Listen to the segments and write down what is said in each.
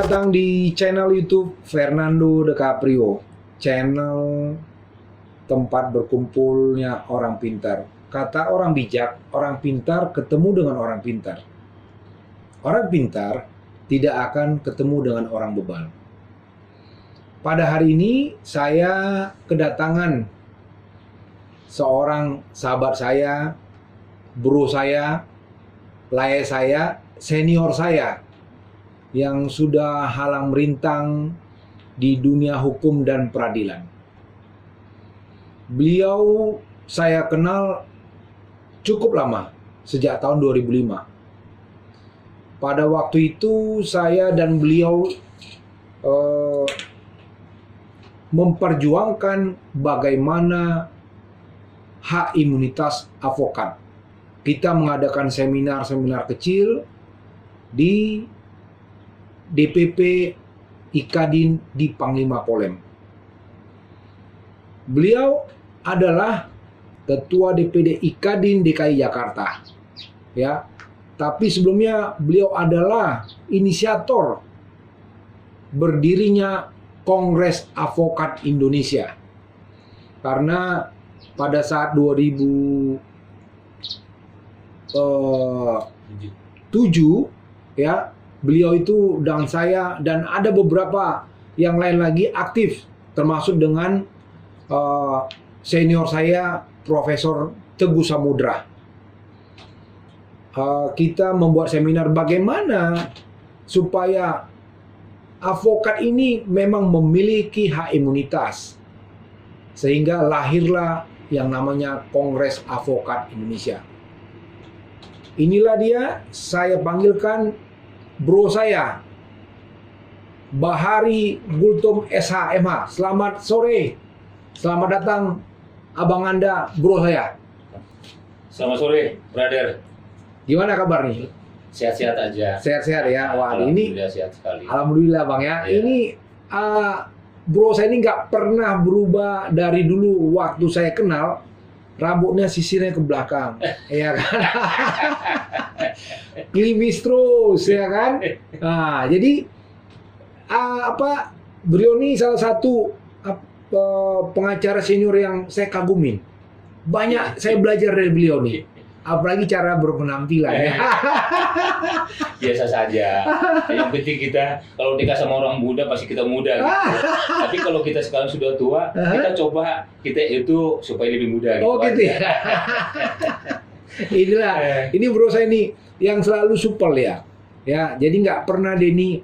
datang di channel YouTube Fernando De Caprio, channel tempat berkumpulnya orang pintar. Kata orang bijak, orang pintar ketemu dengan orang pintar. Orang pintar tidak akan ketemu dengan orang bebal. Pada hari ini saya kedatangan seorang sahabat saya, bro saya, layai saya, senior saya yang sudah halang merintang di dunia hukum dan peradilan. Beliau saya kenal cukup lama, sejak tahun 2005. Pada waktu itu saya dan beliau memperjuangkan bagaimana hak imunitas advokat. Kita mengadakan seminar-seminar kecil di DPP Ikadin di Panglima Polem. Beliau adalah Ketua DPD Ikadin DKI Jakarta. Ya. Tapi sebelumnya beliau adalah inisiator berdirinya Kongres Advokat Indonesia. Karena pada saat 2007 ya, beliau itu dan saya dan ada beberapa yang lain lagi aktif, termasuk dengan senior saya Profesor Teguh Samudra. Kita membuat seminar bagaimana supaya advokat ini memang memiliki hak imunitas, sehingga lahirlah yang namanya Kongres Advokat Indonesia. Inilah dia, saya panggilkan bro saya, Bahari Gultom SHMH. Selamat sore, selamat datang abang Anda, bro saya. Selamat sore, brother. Gimana kabar nih? Sehat-sehat aja. Sehat-sehat ya. Wah, ini Alhamdulillah sehat sekali. alhamdulillah bang ya. Iya. Ini bro saya ini nggak pernah berubah dari dulu waktu saya kenal. Rambutnya sisirnya ke belakang, ya kan? Klimis terus, ya kan? Nah, jadi beliau ini salah satu pengacara senior yang saya kagumin. Banyak saya belajar dari beliau nih, apalagi cara berpenampilan. Ya. Biasa saja. Yang penting kita kalau nikah sama orang muda pasti kita muda. Gitu. Tapi kalau kita sekarang sudah tua, kita coba kita itu supaya lebih muda. Oh gitu ya. Inilah, ini bro saya ini yang selalu supel ya. Ya, jadi nggak pernah dia ini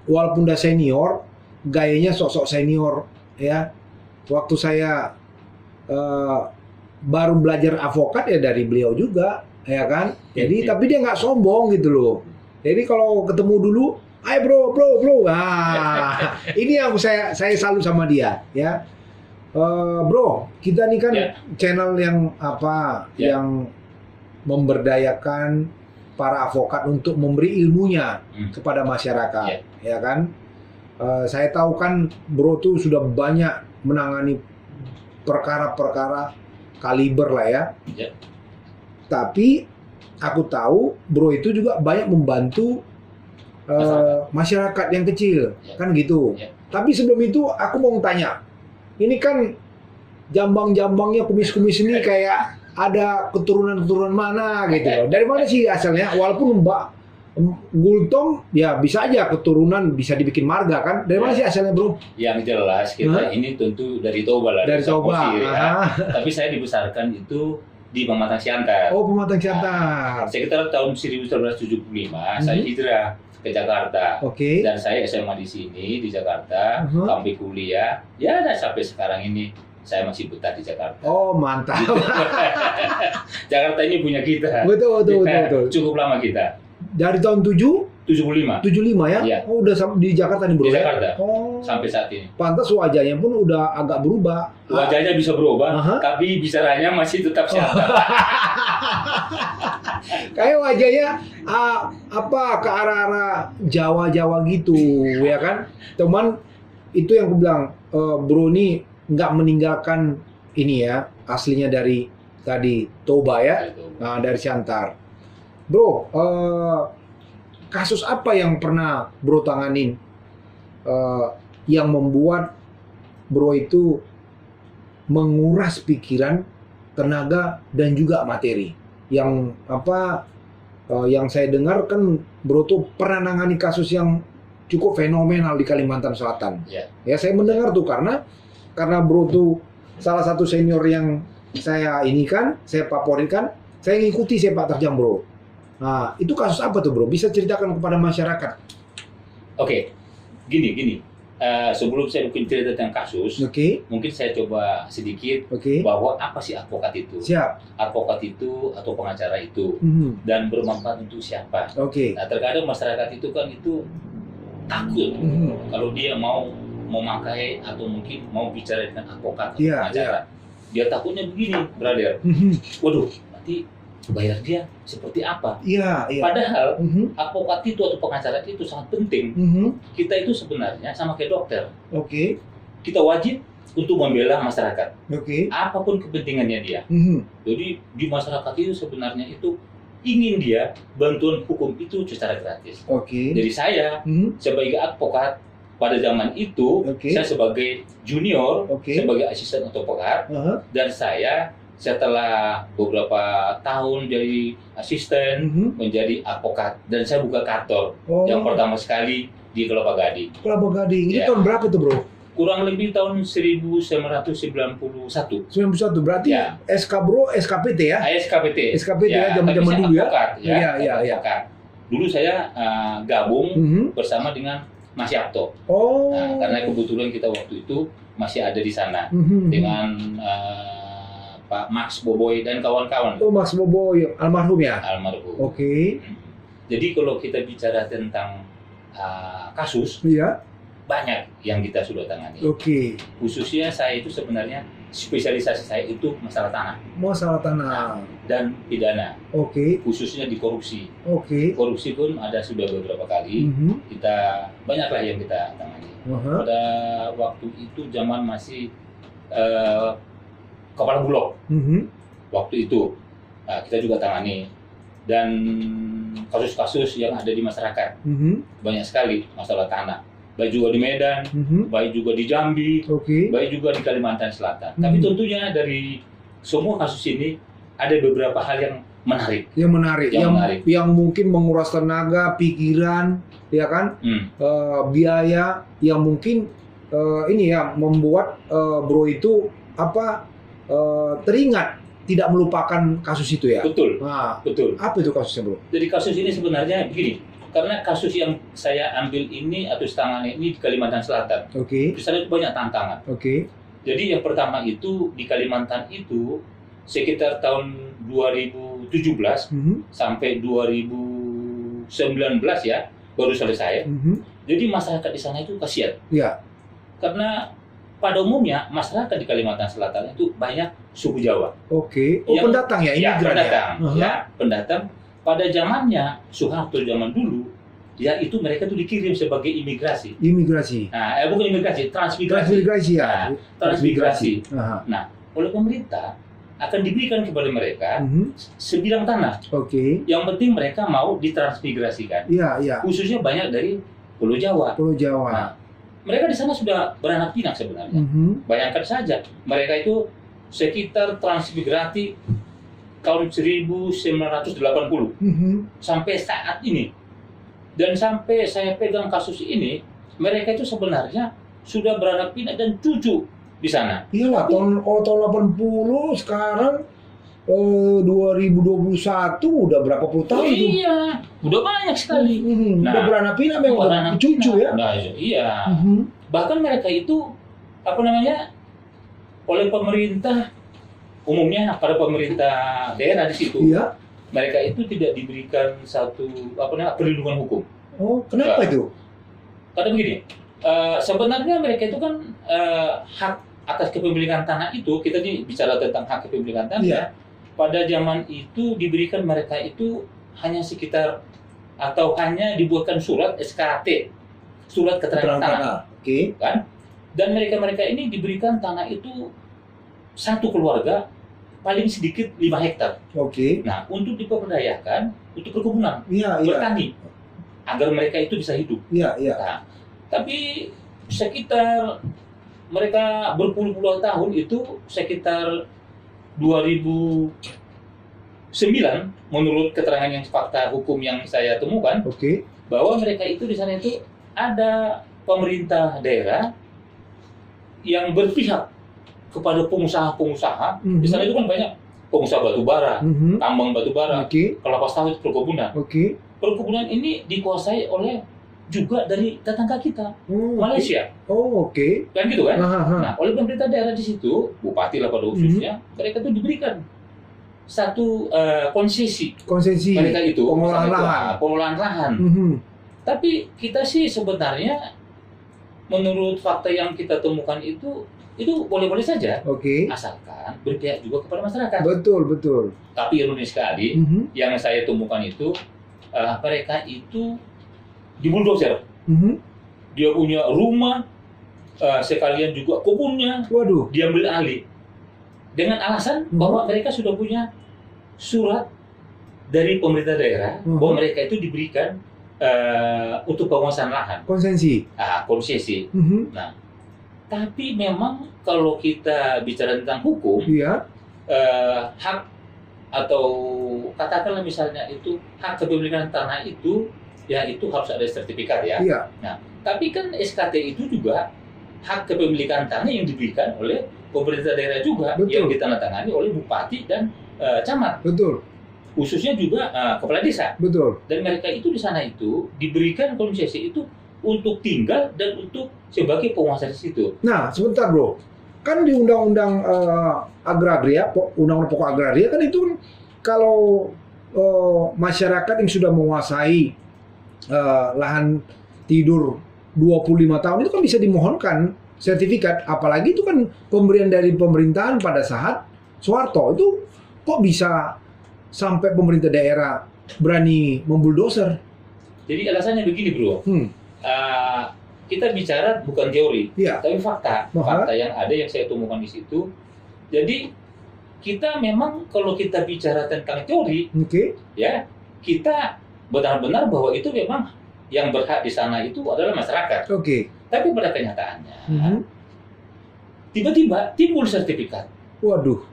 walaupun udah senior, gayanya sok-sok senior ya. Waktu saya baru belajar advokat ya dari beliau juga, ya kan? Jadi tapi dia nggak sombong gitu loh. Jadi kalau ketemu dulu, ayo bro. Nah, ini yang saya salut sama dia, ya. Bro, kita nih kan channel yang yang memberdayakan para advokat untuk memberi ilmunya kepada masyarakat, ya kan? Saya tahu kan bro tuh sudah banyak menangani perkara-perkara kaliber lah ya. Tapi aku tahu bro itu juga banyak membantu masyarakat yang kecil, kan gitu. Tapi sebelum itu aku mau tanya, ini kan jambang-jambangnya, kumis-kumis ini kayak ada keturunan-keturunan mana gitu loh. Dari mana sih asalnya? Walaupun Mbak Gultom ya bisa aja keturunan bisa dibikin marga kan. Dari mana sih asalnya bro? Yang jelas kita ini tentu dari Toba lah. Dari Toba. Ya. Tapi saya dibesarkan itu di Pematang Siantar. Oh, Pematang Siantar. Sekitar tahun 1975 saya hijrah ke Jakarta. Oke. Dan saya SMA di sini di Jakarta, sampai kuliah. Ya, dan sampai sekarang ini saya masih betah di Jakarta. Oh, mantap. Jakarta ini punya kita. Betul. Cukup lama kita. Dari tahun 75 ya? Iya. Oh, udah di Jakarta nih bro. Di Jakarta. Oh. Sampai saat ini. Pantas wajahnya pun udah agak berubah. Wajahnya bisa berubah, tapi bicaranya masih tetap Siantar. Kayak wajahnya ke arah-arah Jawa-Jawa gitu, ya kan? Teman itu yang aku bilang, bro ini nggak meninggalkan ini ya, aslinya dari tadi Toba ya, nah, dari Siantar. Bro, kasus apa yang pernah Bro tanganin yang membuat Bro itu menguras pikiran, tenaga dan juga materi? Yang yang saya dengar kan Bro tuh pernah nangani kasus yang cukup fenomenal di Kalimantan Selatan. Ya saya mendengar tuh karena Bro tuh salah satu senior yang saya favoritkan, saya ngikuti sepak terjang Bro. Nah, itu kasus apa tuh Bro? Bisa ceritakan kepada masyarakat? Oke, gini. Sebelum saya mungkin cerita tentang kasus, mungkin saya coba sedikit bahwa apa sih advokat itu? Siap. Advokat itu atau pengacara itu dan bermanfaat untuk siapa? Nah, terkadang masyarakat itu kan takut kalau dia mau memakai atau mungkin mau bicara dengan advokat atau pengacara. Dia takutnya begini, brother. Waduh, nanti bayar dia seperti apa? Padahal advokat itu atau pengacara itu sangat penting. Kita itu sebenarnya sama kayak dokter. Kita wajib untuk membela masyarakat. Apapun kepentingannya dia. Jadi di masyarakat itu sebenarnya itu ingin dia bantuan hukum itu secara gratis. Jadi saya sebagai advokat pada zaman itu saya sebagai junior, sebagai asisten advokat, dan saya setelah beberapa tahun jadi asisten, menjadi advokat, dan saya buka kantor yang pertama sekali di Kelapa Gading. Kelapa Gading, ini tahun berapa tuh Bro? Kurang lebih tahun 1991. 91, berarti SK Bro, SKPT ya? SKPT. SKPT ya, zaman-zaman dulu ya? Iya. Dulu saya gabung bersama dengan Mas Yapto. Nah, karena kebetulan kita waktu itu masih ada di sana dengan Pak Max Boboy dan kawan-kawan. Max Boboy, almarhum ya? Almarhum. Jadi kalau kita bicara tentang kasus, banyak yang kita sudah tangani. Khususnya saya itu sebenarnya spesialisasi saya itu masalah tanah. Masalah tanah. Dan pidana. Khususnya di korupsi. Korupsi pun ada sudah beberapa kali. Kita banyaklah yang kita tangani. Pada waktu itu zaman masih Kepala Bulog. Waktu itu kita juga tangani, dan kasus-kasus yang ada di masyarakat banyak sekali masalah tanah, baik juga di Medan, baik juga di Jambi, baik juga di Kalimantan Selatan. Tapi tentunya dari semua kasus ini ada beberapa hal yang menarik. Yang mungkin menguras tenaga, pikiran, ya kan, biaya, yang mungkin membuat Bro itu teringat, tidak melupakan kasus itu ya. Betul. Apa itu kasusnya Bro? Jadi kasus ini sebenarnya begini, karena kasus yang saya ambil ini atau tangani ini di Kalimantan Selatan. Di sana itu banyak tantangan. Jadi yang pertama itu di Kalimantan itu sekitar tahun 2017 sampai 2019 ya baru selesai. Jadi masyarakat di sana itu kasihan. Karena pada umumnya masyarakat di Kalimantan Selatan itu banyak suku Jawa. Pendatang ya, imigran pendatang. Pada zamannya Soeharto zaman dulu, ya itu mereka tuh dikirim sebagai imigrasi. Nah, bukan imigrasi, transmigrasi. Transmigrasi. Nah, oleh pemerintah akan diberikan kepada mereka sebidang tanah. Yang penting mereka mau ditransmigrasikan. Khususnya banyak dari Pulau Jawa. Nah, mereka di sana sudah beranak pinak sebenarnya. Bayangkan saja, mereka itu sekitar transmigrasi tahun 1980 sampai saat ini. Dan sampai saya pegang kasus ini, mereka itu sebenarnya sudah beranak pinak dan cucu di sana. Tahun 80 sekarang 2021 udah berapa puluh tahun itu? Udah banyak sekali. Udah beranak pinak memang, udah cucu ya. Bahkan mereka itu oleh pemerintah umumnya, pada pemerintah daerah di situ, mereka itu tidak diberikan satu perlindungan hukum. Kenapa itu? Karena begini, sebenarnya mereka itu kan hak atas kepemilikan tanah itu, kita nih bicara tentang hak kepemilikan tanah. Pada zaman itu diberikan mereka itu hanya sekitar atau hanya dibuatkan surat SKT, surat keterangan tanah, kan? Dan mereka ini diberikan tanah itu satu keluarga paling sedikit 5 hektar. Nah, untuk diperdayakan untuk perkebunan, bertani. agar mereka itu bisa hidup. Iya, iya. Nah, tapi sekitar mereka berpuluh-puluh tahun itu sekitar 2009 menurut keterangan yang fakta hukum yang saya temukan, bahwa mereka itu di sana itu ada pemerintah daerah yang berpihak kepada pengusaha-pengusaha. Di sana itu kan banyak pengusaha batu bara, tambang batu bara, kelapa sawit, perkebunan. Perkebunan ini dikuasai oleh juga dari tetangga kita, Malaysia. Kan gitu kan? Nah, oleh pemerintah daerah di situ, bupati lah pada khususnya, mereka itu diberikan satu konsesi mereka itu pengelolaan lahan. Tapi kita sih sebenarnya menurut fakta yang kita temukan itu boleh-boleh saja, asalkan berpihak juga kepada masyarakat. Betul. Tapi ironis sekali, yang saya temukan itu mereka itu di bulldozer. Dia punya rumah, sekalian juga kebunnya, diambil alih dengan alasan bahwa mereka sudah punya surat dari pemerintah daerah bahwa mereka itu diberikan untuk penguasaan lahan, konsesi. Nah, tapi memang kalau kita bicara tentang hukum, hak atau katakanlah misalnya itu hak kepemilikan tanah itu, ya itu harus ada sertifikat ya. Nah, tapi kan SKT itu juga hak kepemilikan tanah yang diberikan oleh pemerintah daerah juga, yang ditandatangani oleh bupati dan camat. Khususnya juga kepala desa. Dan mereka itu di sana itu diberikan konsesi itu untuk tinggal dan untuk sebagai penguasa di situ. Nah, sebentar bro, kan di undang-undang agraria, undang-undang pokok agraria kan itu kalau masyarakat yang sudah menguasai lahan tidur 25 tahun itu kan bisa dimohonkan sertifikat, apalagi itu kan pemberian dari pemerintahan pada saat Soeharto. Itu kok bisa sampai pemerintah daerah berani membuldoser? Jadi alasannya begini bro, kita bicara bukan teori, tapi fakta. Fakta yang ada yang saya temukan di situ. Jadi kita memang kalau kita bicara tentang teori, ya kita benar-benar bahwa itu memang yang berhak di sana itu adalah masyarakat. Tapi pada kenyataannya, tiba-tiba timbul sertifikat.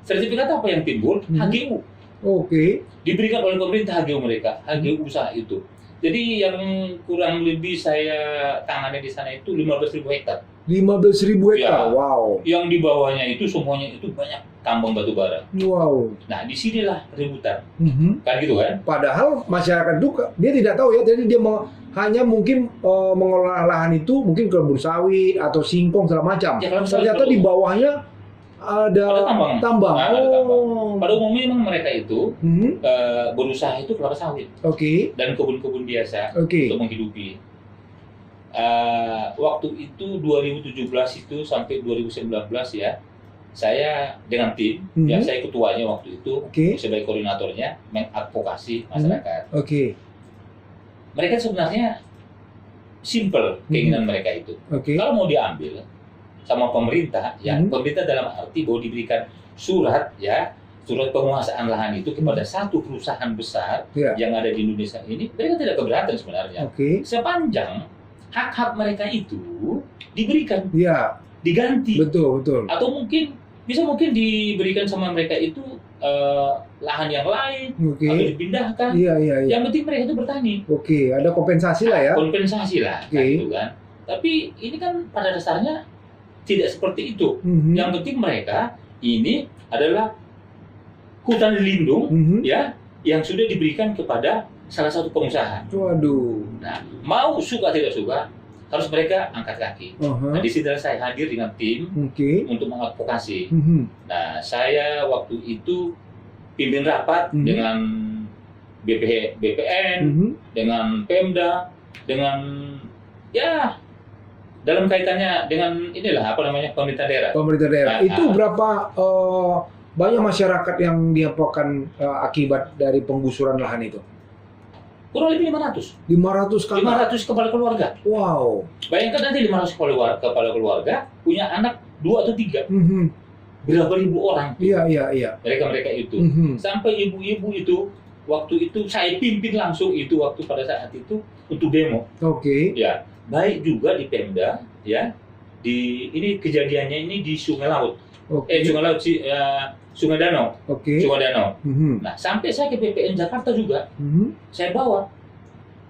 Sertifikat apa yang timbul? HGU. Diberikan oleh pemerintah HGU mereka, HGU usaha itu. Jadi yang kurang lebih saya tangani di sana itu 15.000 hektar. 15.000 hektar, wow. Yang di bawahnya itu semuanya itu banyak tambang batu bara. Nah, disinilah rebutan. Kan gitu kan? Padahal masyarakat itu dia tidak tahu ya, jadi dia hanya mungkin mengelola lahan itu mungkin kebun sawit atau singkong segala macam. Ternyata di bawahnya ada tambang. Pada umumnya memang mereka itu berusaha itu kelapa sawit dan kebun-kebun biasa untuk menghidupi. Waktu itu 2017 itu sampai 2019 ya, saya dengan tim, yang saya ketuanya waktu itu sebagai koordinatornya mengadvokasi masyarakat. Mereka sebenarnya simple keinginan mereka itu. Kalau mau diambil sama pemerintah, ya pemerintah dalam arti bahwa diberikan surat ya, surat penguasaan lahan itu kepada satu perusahaan besar yang ada di Indonesia ini, mereka tidak keberatan sebenarnya. Sepanjang hak-hak mereka itu diberikan, diganti, atau mungkin diberikan sama mereka itu lahan yang lain atau dipindahkan. Yang penting mereka itu bertani. Ada kompensasi lah ya. Kompensasi lah, gitu kan. Tapi ini kan pada dasarnya tidak seperti itu. Yang penting mereka ini adalah hutan lindung ya, yang sudah diberikan kepada salah satu pengusaha. Nah, mau suka tidak suka harus mereka angkat kaki. Nah, di sini saya hadir dengan tim untuk mengadvokasi. Nah, saya waktu itu pimpin rapat dengan BPN, dengan Pemda, dengan ya dalam kaitannya dengan inilah pemerintah daerah. Itu berapa banyak masyarakat yang diapakan akibat dari penggusuran lahan itu? Kurang lebih 500. 500 kepala keluarga. Wow. Bayangkan nanti 500 kepala keluarga punya anak 2 atau 3. Berapa ribu orang? Mereka itu. Sampai ibu-ibu itu waktu itu saya pimpin langsung itu waktu pada saat itu untuk demo. Oke. Ya, baik juga di Pemda, ya. Ini kejadiannya ini di Sungai Laut. Sungai Laut sih, Sungai Danau. Sungai Danau. Nah, sampai saya ke BPN Jakarta juga, saya bawa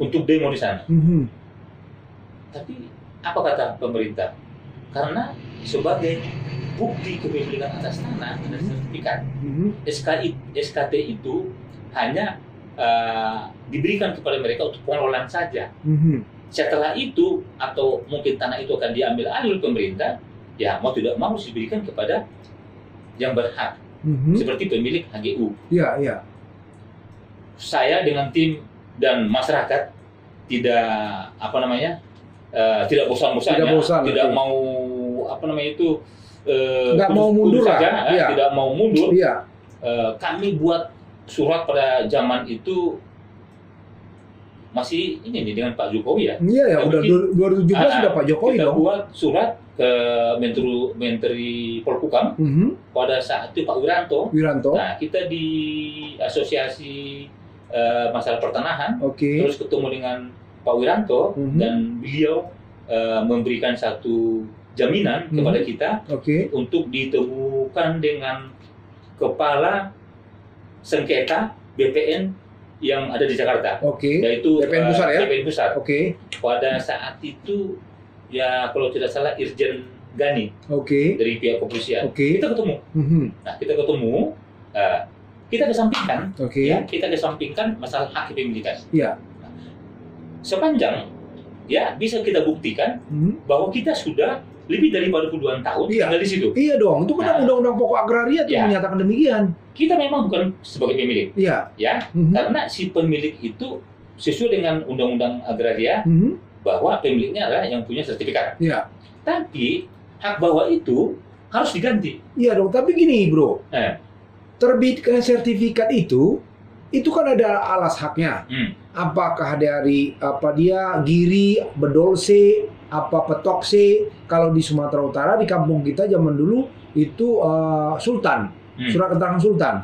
untuk demo di sana. Tapi apa kata pemerintah? Karena sebagai bukti kepemilikan atas tanah ada sertifikat. SKT itu hanya diberikan kepada mereka untuk pengelolaan saja. Setelah itu atau mungkin tanah itu akan diambil alih oleh pemerintah, ya mau tidak mau diberikan kepada yang berhak, seperti pemilik HGU. Iya. Saya dengan tim dan masyarakat tidak tidak bosan-bosannya, tidak mau nggak mau mundur saja, ya. Tidak mau mundur. Iya. Kami buat surat pada zaman itu masih ini nih dengan Pak Jokowi ya. Iya ya, udah 2017 sudah Pak Jokowi kita dong. buat surat ke Menteri Polhukam pada saat itu Pak Wiranto. Nah, kita di Asosiasi Masalah Pertanahan, terus ketemu dengan Pak Wiranto dan beliau memberikan satu jaminan kepada kita untuk ditemukan dengan kepala sengketa BPN yang ada di Jakarta, yaitu BPN Pusat ya. BPN Pusat. Pada saat itu ya kalau tidak salah Irjen Gani dari pihak kepolisian. Kita ketemu. Nah, kita ketemu, kita kesampingkan, ya, kita kesampingkan masalah hak kepemilikan. Iya. Nah, sepanjang ya bisa kita buktikan bahwa kita sudah lebih daripada puluhan tahun tinggal di situ. Iya dong, itu kan undang-undang pokok agraria tuh menyatakan demikian. Kita memang bukan sebagai pemilik, ya, karena si pemilik itu sesuai dengan undang-undang agraria bahwa pemiliknya adalah yang punya sertifikat. Iya. Tapi hak bawah itu harus diganti. Iya dong, tapi gini bro, terbitkan sertifikat itu kan ada alas haknya. Apakah dari dia Giri, Bedolse, Petokse. Kalau di Sumatera Utara di kampung kita zaman dulu itu Sultan, surat keterangan Sultan.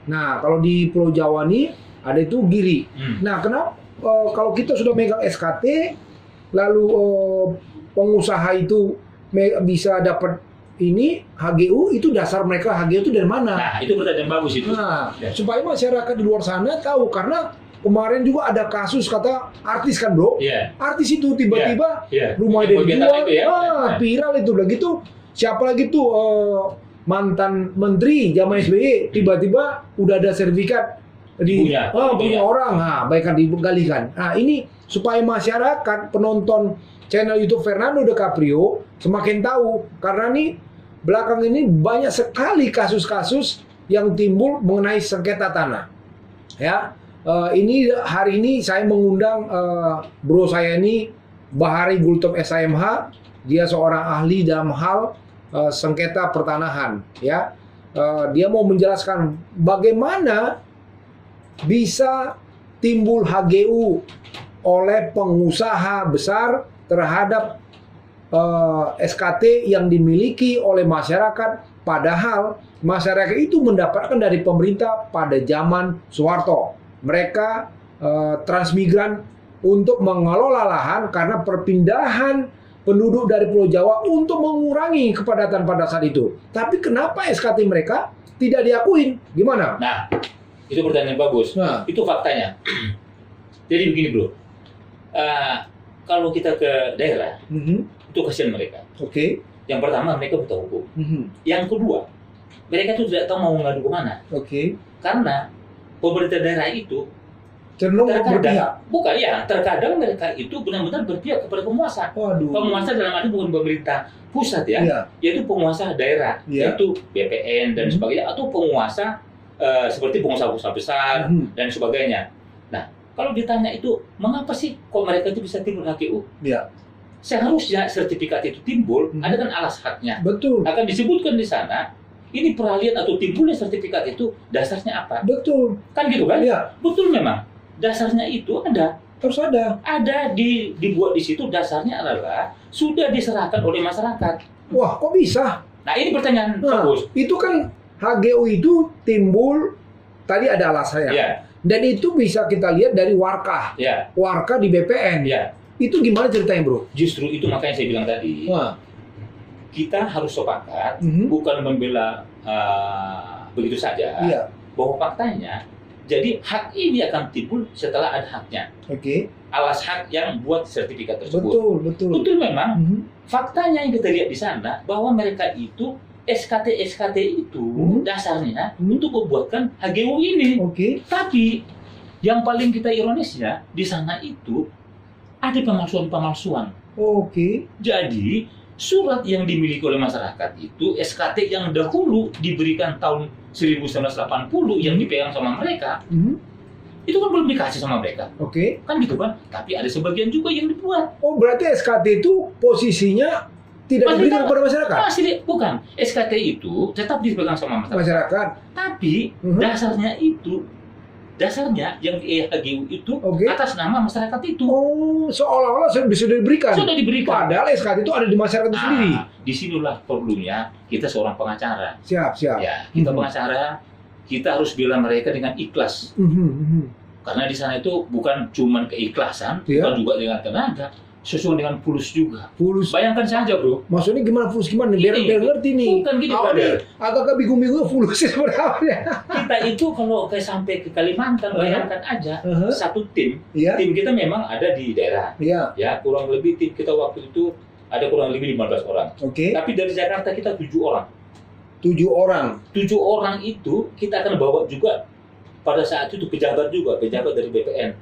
Nah, kalau di Pulau Jawa nih ada itu Giri. Nah, kenapa kalau kita sudah megang SKT lalu pengusaha itu bisa dapat ini HGU, itu dasar mereka HGU itu dari mana? Nah, itu pertanyaan bagus itu. Nah, supaya masyarakat di luar sana tahu, karena kemarin juga ada kasus kata artis kan bro, artis itu tiba-tiba rumahnya dijual, viral itu. Begitu siapa lagi tuh mantan menteri zaman SBY tiba-tiba udah ada sertifikat punya orang, baikkan digalikan. Nah ini supaya masyarakat penonton channel YouTube Fernando DiCaprio semakin tahu, karena nih belakang ini banyak sekali kasus-kasus yang timbul mengenai sengketa tanah. Ya. Ini hari ini saya mengundang bro saya ini Bahari Gultom SIMH, dia seorang ahli dalam hal sengketa pertanahan, ya. Dia mau menjelaskan bagaimana bisa timbul HGU oleh pengusaha besar terhadap SKT yang dimiliki oleh masyarakat, padahal masyarakat itu mendapatkan dari pemerintah pada zaman Soeharto. Mereka transmigran untuk mengelola lahan karena perpindahan penduduk dari Pulau Jawa untuk mengurangi kepadatan pada saat itu. Tapi kenapa SKT mereka tidak diakuin? Gimana? Nah, itu pertanyaan bagus. Itu faktanya. Jadi begini bro, kalau kita ke daerah, itu kasihan mereka. Yang pertama mereka buta hukum. Yang kedua, mereka itu tidak tahu mau ngadu kemana. Karena pemerintah daerah itu terkadang mereka itu benar-benar berpihak kepada penguasa. Penguasa dalam arti bukan pemerintah pusat ya, yaitu penguasa daerah, yaitu BPN dan sebagainya, atau penguasa seperti pengusaha-pengusaha besar dan sebagainya. Nah, kalau ditanya itu mengapa sih kok mereka itu bisa timbul HGU? Seharusnya sertifikat itu timbul, ada kan alas haknya. Betul. Akan disebutkan di sana. Ini peralihan atau timbulnya sertifikat itu dasarnya apa? Betul. Kan gitu kan? Iya. Betul memang. Dasarnya itu ada. Harus ada. Ada dibuat di situ, dasarnya adalah sudah diserahkan oleh masyarakat. Wah, kok bisa? Nah, ini pertanyaan bagus. Itu kan HGU itu timbul, tadi ada alasannya. Dan itu bisa kita lihat dari Warkah. Ya. Warkah di BPN. Ya. Itu gimana ceritanya, Bro? Justru itu makanya saya bilang tadi. Wah. Kita harus sepakat, bukan membela begitu saja. Iya. Bahwa faktanya, jadi hak ini akan timbul setelah ada haknya. Oke. Alas hak yang buat sertifikat tersebut. Betul. Betul memang. Faktanya yang kita lihat di sana bahwa mereka itu SKT itu dasarnya untuk membuatkan HGU ini. Oke. Tapi yang paling kita ironisnya di sana itu ada pemalsuan. Oke. Jadi surat yang dimiliki oleh masyarakat itu SKT yang dahulu diberikan tahun 1980 yang dipegang sama mereka. Itu kan belum dikasih sama mereka. Oke. Kan gitu kan? Tapi ada sebagian juga yang dibuat. Oh, berarti SKT itu posisinya tidak diberikan kepada masyarakat? Bukan. SKT itu tetap dipegang sama masyarakat. Tapi dasarnya yang HGU itu atas nama masyarakat itu. Oh, seolah-olah sudah diberikan. Sudah diberikan. Padahal SKT itu ada di masyarakat itu sendiri. Disinilah perlunya kita seorang pengacara. Siap. Ya, kita pengacara, kita harus bela mereka dengan ikhlas. Karena di sana itu bukan cuma keikhlasan, bukan juga dengan tenaga, sesuai dengan fulus juga. Fulus. Bayangkan saja, Bro. Maksudnya gimana fulus gimana? Biar ngerti nih. Bukan gini, Pak. Agak bingung-bingung fulusnya seperti apa ya. Kita itu kalau sampai ke Kalimantan, bayangkan aja satu tim. Tim kita memang ada di daerah. Ya, kurang lebih tim kita waktu itu ada kurang lebih 15 orang. Tapi dari Jakarta kita 7 orang. 7 orang. 7 orang itu kita akan bawa juga pada saat itu pejabat dari BPN.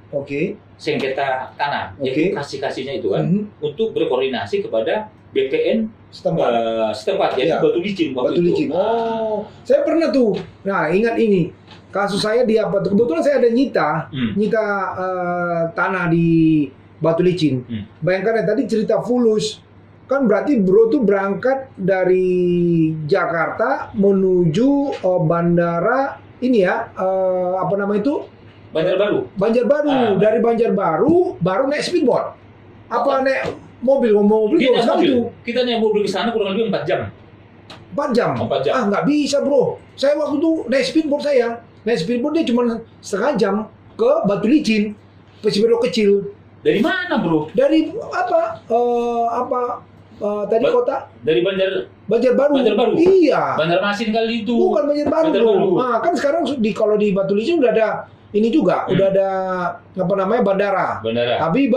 Sengketa tanah, yaitu kasih-kasihnya itu kan, untuk berkoordinasi kepada BPN setempat, yaitu Batu Licin waktu itu. Oh, saya pernah tuh. Nah, ingat ini. Kasus saya di apa tuh? Kebetulan saya ada nyita tanah di Batu Licin. Bayangkan ya tadi cerita fulus. Kan berarti Bro tuh berangkat dari Jakarta menuju bandara ini ya, apa nama itu? Banjarbaru. Dari Banjarbaru baru naik speedboat. Apa naik mobil? Kita naik mobil ke sana kurang lebih 4 jam. 4 jam? Ah, nggak bisa, Bro. Saya waktu itu naik speedboat Naik speedboat dia cuma setengah jam ke Batu Licin. Speedboat kecil. Dari mana, Bro? Dari tadi kota? Dari Banjarbaru. Iya. Banjarmasin kali itu. Bukan Banjarbaru. Nah, kan sekarang kalau di Batu Licin udah ada ini juga, udah ada apa namanya bandara. Tapi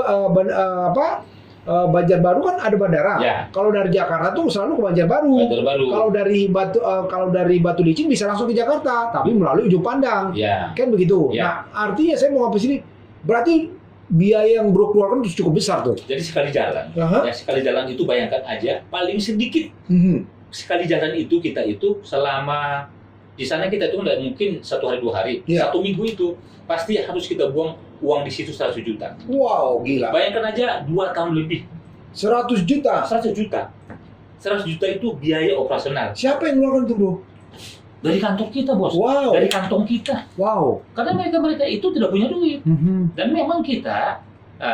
Banjarbaru kan ada bandara. Kalau dari Jakarta tuh selalu ke Banjarbaru. Kalau dari Batu Licin bisa langsung ke Jakarta, tapi melalui Ujung Pandang. Kan begitu. Nah, artinya saya mau ngapa sini? Berarti biaya yang Bro keluarkan itu cukup besar tuh. Jadi sekali jalan, sekali jalan itu bayangkan aja paling sedikit. Sekali jalan itu kita itu selama di sana kita itu nggak mungkin 1 hari 2 hari, 1 minggu itu pasti harus kita buang uang di situ 100 juta. Wow, gila. Bayangkan aja 2 tahun lebih. 100 juta. 100 juta. 100 juta itu biaya operasional. Siapa yang ngeluarkan itu, Bro? Dari kantong kita, Bos. Wow. Dari kantong kita. Wow. Karena mereka itu tidak punya duit. Dan memang kita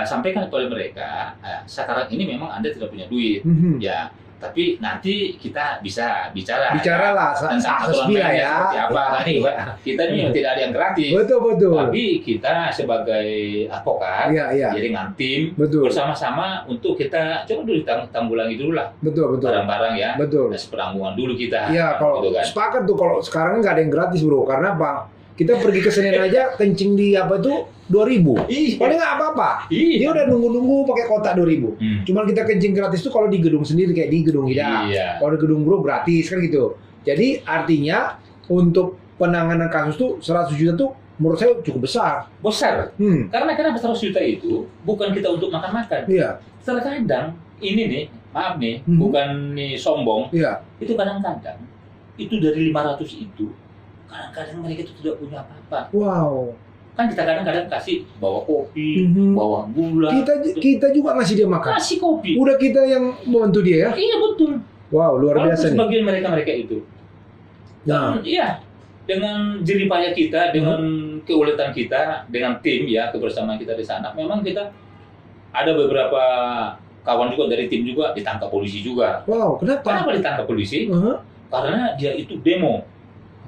sampaikan kepada mereka, sekarang ini memang Anda tidak punya duit. Ya, tapi nanti kita bisa bicaralah tentang aturan mainnya seperti apa nih, Pak. Kita ini tidak ada yang gratis. Betul. Tapi kita sebagai advokat, jadi dengan tim bersama-sama untuk kita coba dulu tanggulangi dulu lah. Betul. Barang-barang ya. Betul. Penanggungan dulu kita. Iya, kalau gitu kan. Sepakat tuh kalau sekarang nggak ada yang gratis, Bro. Karena apa? Kita pergi ke Senen aja kencing di apa tuh 2.000. Paling nggak apa-apa. Dia udah nunggu pakai kotak 2.000. Cuman kita kencing gratis tuh kalau di gedung sendiri kayak di gedung Ida. Kalau di gedung Bro gratis kan gitu. Jadi artinya untuk penanganan kasus tuh 100 juta tuh menurut saya cukup besar. Karena kenapa 100 juta itu bukan kita untuk makan-makan. Terkadang ini nih, maaf nih, bukan nih sombong. Itu kadang-kadang itu dari 500 itu kadang-kadang mereka itu tidak punya apa-apa. Wow. Kan kita kadang-kadang kasih bawa kopi, bawa gula. Kita juga ngasih dia makan. Kasih kopi. Udah kita yang membantu dia ya? Iya betul. Wow, luar biasa nih. Sebagian mereka itu. Nah, iya. Dengan jerih payah kita, dengan keuletan kita, dengan tim ya, kebersamaan kita di sana, memang kita ada beberapa kawan juga dari tim juga ditangkap polisi juga. Wow, kenapa? Kenapa ditangkap polisi? Karena dia itu demo.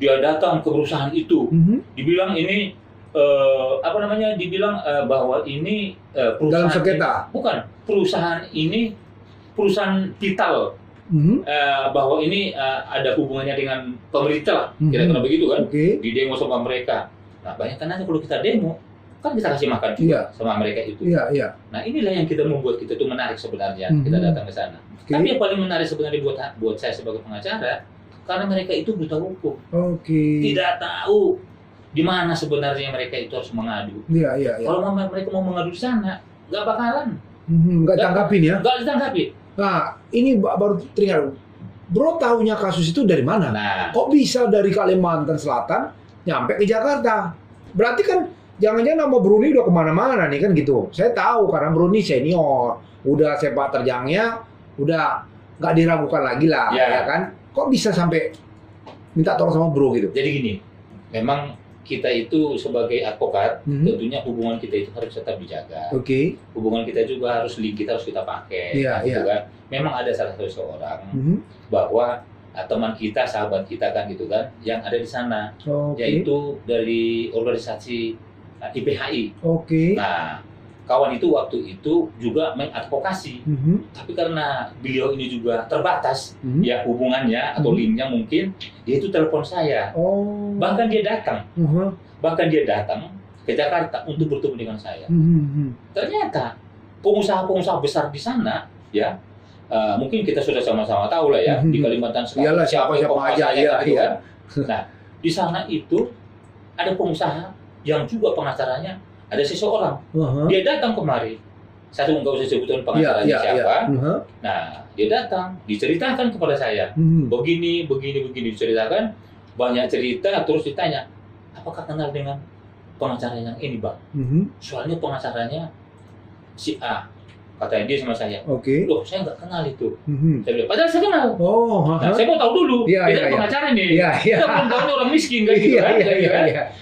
Dia datang ke perusahaan itu, dibilang ini apa namanya, dibilang bahwa ini dalam perusahaan sengketa. Bukan, perusahaan ini perusahaan vital. Bahwa ini ada hubungannya dengan pemerintah lah, kira-kira begitu kan. Di demo sama mereka. Nah, bayangkan aja kalau kita demo, kan kita kasih makan juga sama mereka itu. Nah, inilah yang kita membuat kita itu menarik sebenarnya, kita datang ke sana. Tapi yang paling menarik sebenarnya buat saya sebagai pengacara, karena mereka itu buta hukum. Tidak tahu di mana sebenarnya mereka itu harus mengadu. Kalau mereka mau mengadu di sana, nggak bakalan. Nggak tangkapin ya? Nggak ditangkapin. Nah, ini baru teringat. Bro tahunya kasus itu dari mana? Nah, kok bisa dari Kalimantan Selatan nyampe ke Jakarta? Berarti kan jangan-jangan nama Bro ini udah kemana-mana nih kan gitu. Saya tahu karena Bro ini senior, udah sepak terjangnya, udah nggak diragukan lagi lah, ya kan? Kok bisa sampai minta tolong sama Bro gitu? Jadi gini, memang kita itu sebagai advokat, tentunya hubungan kita itu harus tetap dijaga. Hubungan kita juga harus kita pakai. Gitu kan. Memang ada salah satu seorang bahwa teman kita, sahabat kita kan gitu kan, yang ada di sana, yaitu dari organisasi IPHI. Nah, kawan itu waktu itu juga mengadvokasi, tapi karena beliau ini juga terbatas ya hubungannya atau linknya mungkin, dia itu telepon saya, bahkan dia datang ke Jakarta untuk bertemu dengan saya. Ternyata pengusaha-pengusaha besar di sana, ya mungkin kita sudah sama-sama tahu lah ya, di Kalimantan Selatan siapa aja gitu kan. Nah, di sana itu ada pengusaha yang juga pengacaranya ada seseorang, dia datang kemari. Saya nggak usah sebutkan pengacaranya siapa. Nah, dia datang, diceritakan kepada saya, begini, diceritakan, banyak cerita, terus ditanya, apakah kenal dengan pengacara yang ini, Bang? Soalnya pengacaranya si A. Katanya dia sama saya. Loh, saya nggak kenal itu. Saya bilang, padahal saya kenal. Nah, saya mau tahu dulu. Kita pengacara nih. Kita belum tahu orang miskin kan gitu kan.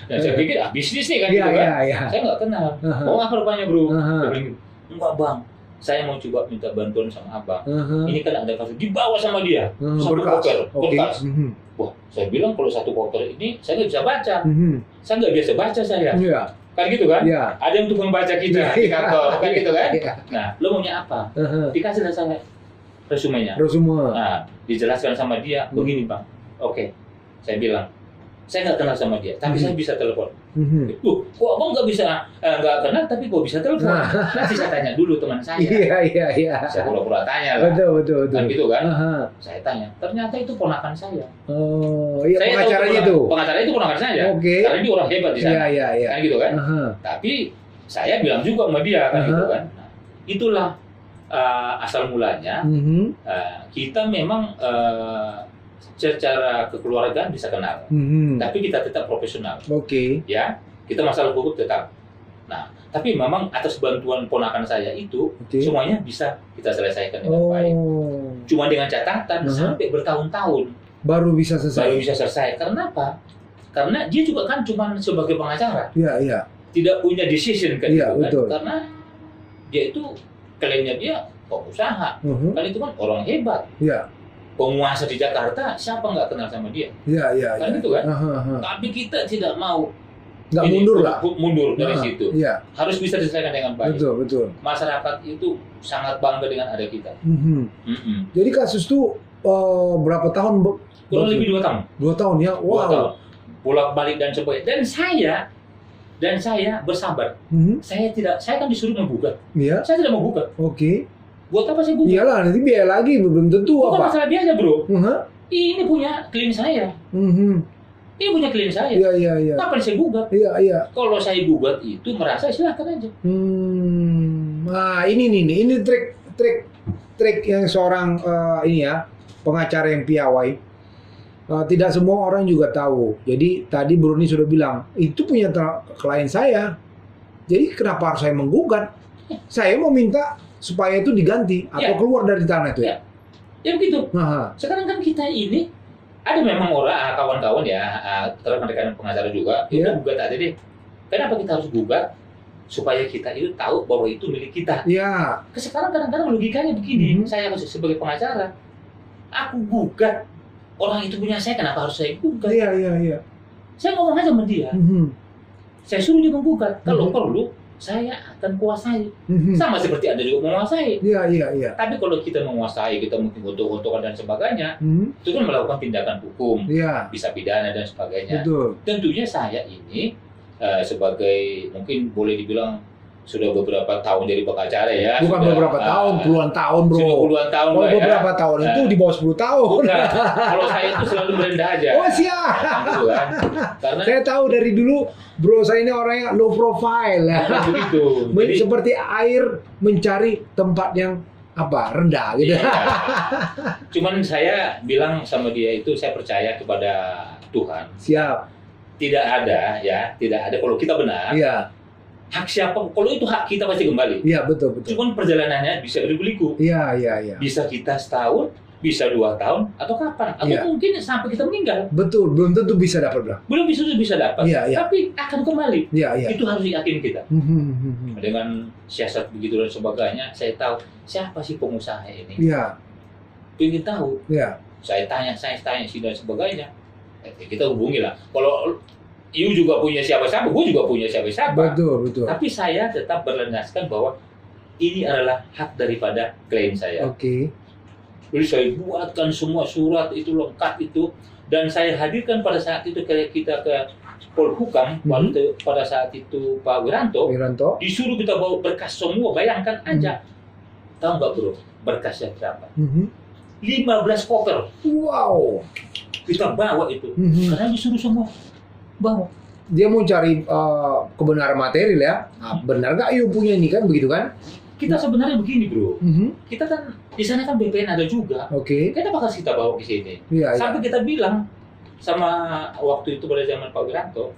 Dan saya pikir, bisnis nih kan gitu kan. Saya nggak kenal. Mau apa rupanya, Bro? Dia bilang, enggak, Bang. Saya mau coba minta bantuan sama Abang. Ini kan ada kasus dibawa sama dia. Satu koper, kertas. Wah, saya bilang kalau satu koper ini saya nggak bisa baca. Saya nggak biasa baca saya. Kan gitu kan? Ada yang untuk membaca kita di kantor, kan gitu kan? Nah, lo maunya apa? Dikasih lah saya resumenya. Nah, dijelaskan sama dia, begini, Bang. Oke, saya bilang, saya nggak kenal sama dia, tapi saya bisa telepon. Kok Abang nggak bisa, nggak kenal, tapi kok bisa telepon? Nanti saya tanya dulu teman saya. Saya pura-pura tanya lah. Betul. Kan gitu kan? Saya tanya, ternyata itu ponakan saya. Pengacaranya itu? Pengacaranya itu ponakan saya. Karena dia orang hebat di sana. Kan gitu kan? Tapi saya bilang juga sama dia, kan gitu kan? Nah, itulah asal mulanya. Kita memang secara kekeluargaan bisa kenal, tapi kita tetap profesional. Ya, kita masalah hukum tetap. Nah, tapi memang atas bantuan ponakan saya itu, semuanya bisa kita selesaikan dengan baik. Cuma dengan catatan sampai bertahun-tahun baru bisa selesai. Karena apa? Karena dia juga kan cuma sebagai pengacara. Tidak punya decision kan, gitu kan? Karena dia itu klaimnya dia pengusaha. Kan itu kan orang hebat. Penguasa di Jakarta, siapa nggak kenal sama dia? Kan gitu kan? Tapi kita tidak mau mundur dari situ. Harus bisa diselesaikan dengan baik. Betul. Masyarakat itu sangat bangga dengan ada kita. Jadi kasus itu berapa tahun? Kurang lebih 2 tahun. 2 tahun ya? Wow. Bolak-balik dan sebagainya. Dan saya bersabar. Saya kan disuruh menggugat. Saya tidak mau gugat. Buat apa saya gugat? Iyalah, nanti biaya lagi, belum tentu bukan apa. Masalah biaya, Bro. Ini punya klien saya. Ini punya klien saya. Kapan saya gugat? Kalau saya gugat itu merasa silakan aja. Nah, ini trik yang seorang ini ya, pengacara yang piawai. Tidak semua orang juga tahu. Jadi tadi Bruni sudah bilang, itu punya klien saya. Jadi kenapa harus saya menggugat? Saya mau minta supaya itu diganti atau keluar dari tanah itu ya. Ya begitu. Sekarang kan kita ini ada memang orang kawan-kawan ya, rekan-rekan pengacara juga, itu gugat aja deh. Kenapa kita harus gugat? Supaya kita itu tahu bahwa itu milik kita. Sekarang kadang-kadang logikanya begini, saya sebagai pengacara, aku gugat, orang itu punya saya, kenapa harus saya gugat? Saya ngomong aja sama dia. saya suruh dia menggugat. Kalau perlu, saya akan kuasai. Sama seperti Anda juga menguasai. Iya. Tapi kalau kita menguasai, kita mungkin gontok-gontokan dan sebagainya, itu kan melakukan tindakan hukum, bisa pidana dan sebagainya. Betul. Tentunya saya ini sebagai mungkin boleh dibilang sudah beberapa tahun jadi pengacara ya. Bukan sudah, beberapa tahun, puluhan tahun bro. Sudah puluhan tahun. Kalau beberapa tahun itu di bawah 10 tahun. Bukan. Kalau saya itu selalu merendah aja. Oh siap. Gitu kan. Karena saya tahu dari dulu bro, saya ini orangnya low profile. Begitu. Jadi, seperti air mencari tempat yang rendah gitu. Iya. Cuman saya bilang sama dia itu, saya percaya kepada Tuhan. Siap. Tidak ada kalau kita benar. Iya. Hak siapa? Kalau itu hak kita pasti kembali. Iya, betul. Cuman perjalanannya bisa berliku. Iya. Bisa kita setahun, bisa 2 tahun, atau kapan? Atau mungkin sampai kita meninggal. Betul, belum tentu bisa dapat, bro. Belum bisa dapat. Iya. Tapi akan kembali. Iya. Itu harus yakin kita. Dengan siasat begitu dan sebagainya, saya tahu siapa sih pengusaha ini. Iya. Ingin tahu. Iya. Saya tanya sih dan sebagainya. Kita hubungi lah. Kalau you juga punya siapa-siapa, gue juga punya siapa-siapa. Betul. Tapi saya tetap berlandaskan bahwa ini adalah hak daripada klien saya. Oke. Jadi saya buatkan semua surat itu lengkap itu, dan saya hadirkan pada saat itu kita ke Polhukam, pada saat itu Pak Wiranto disuruh kita bawa berkas semua. Bayangkan aja, tahu nggak bro, berkasnya berapa? 15 koper. Wow. Kita bawa itu, karena disuruh semua. Bawa. Dia mau cari kebenaran material ya. Nah, benar nggak you punya ini kan begitu kan? Kita sebenarnya begini bro. Kita kan di sana kan BPN ada juga. Oke. Kita bakal kita bawa ke sini. Sampai kita bilang sama waktu itu pada zaman Pak Wiranto,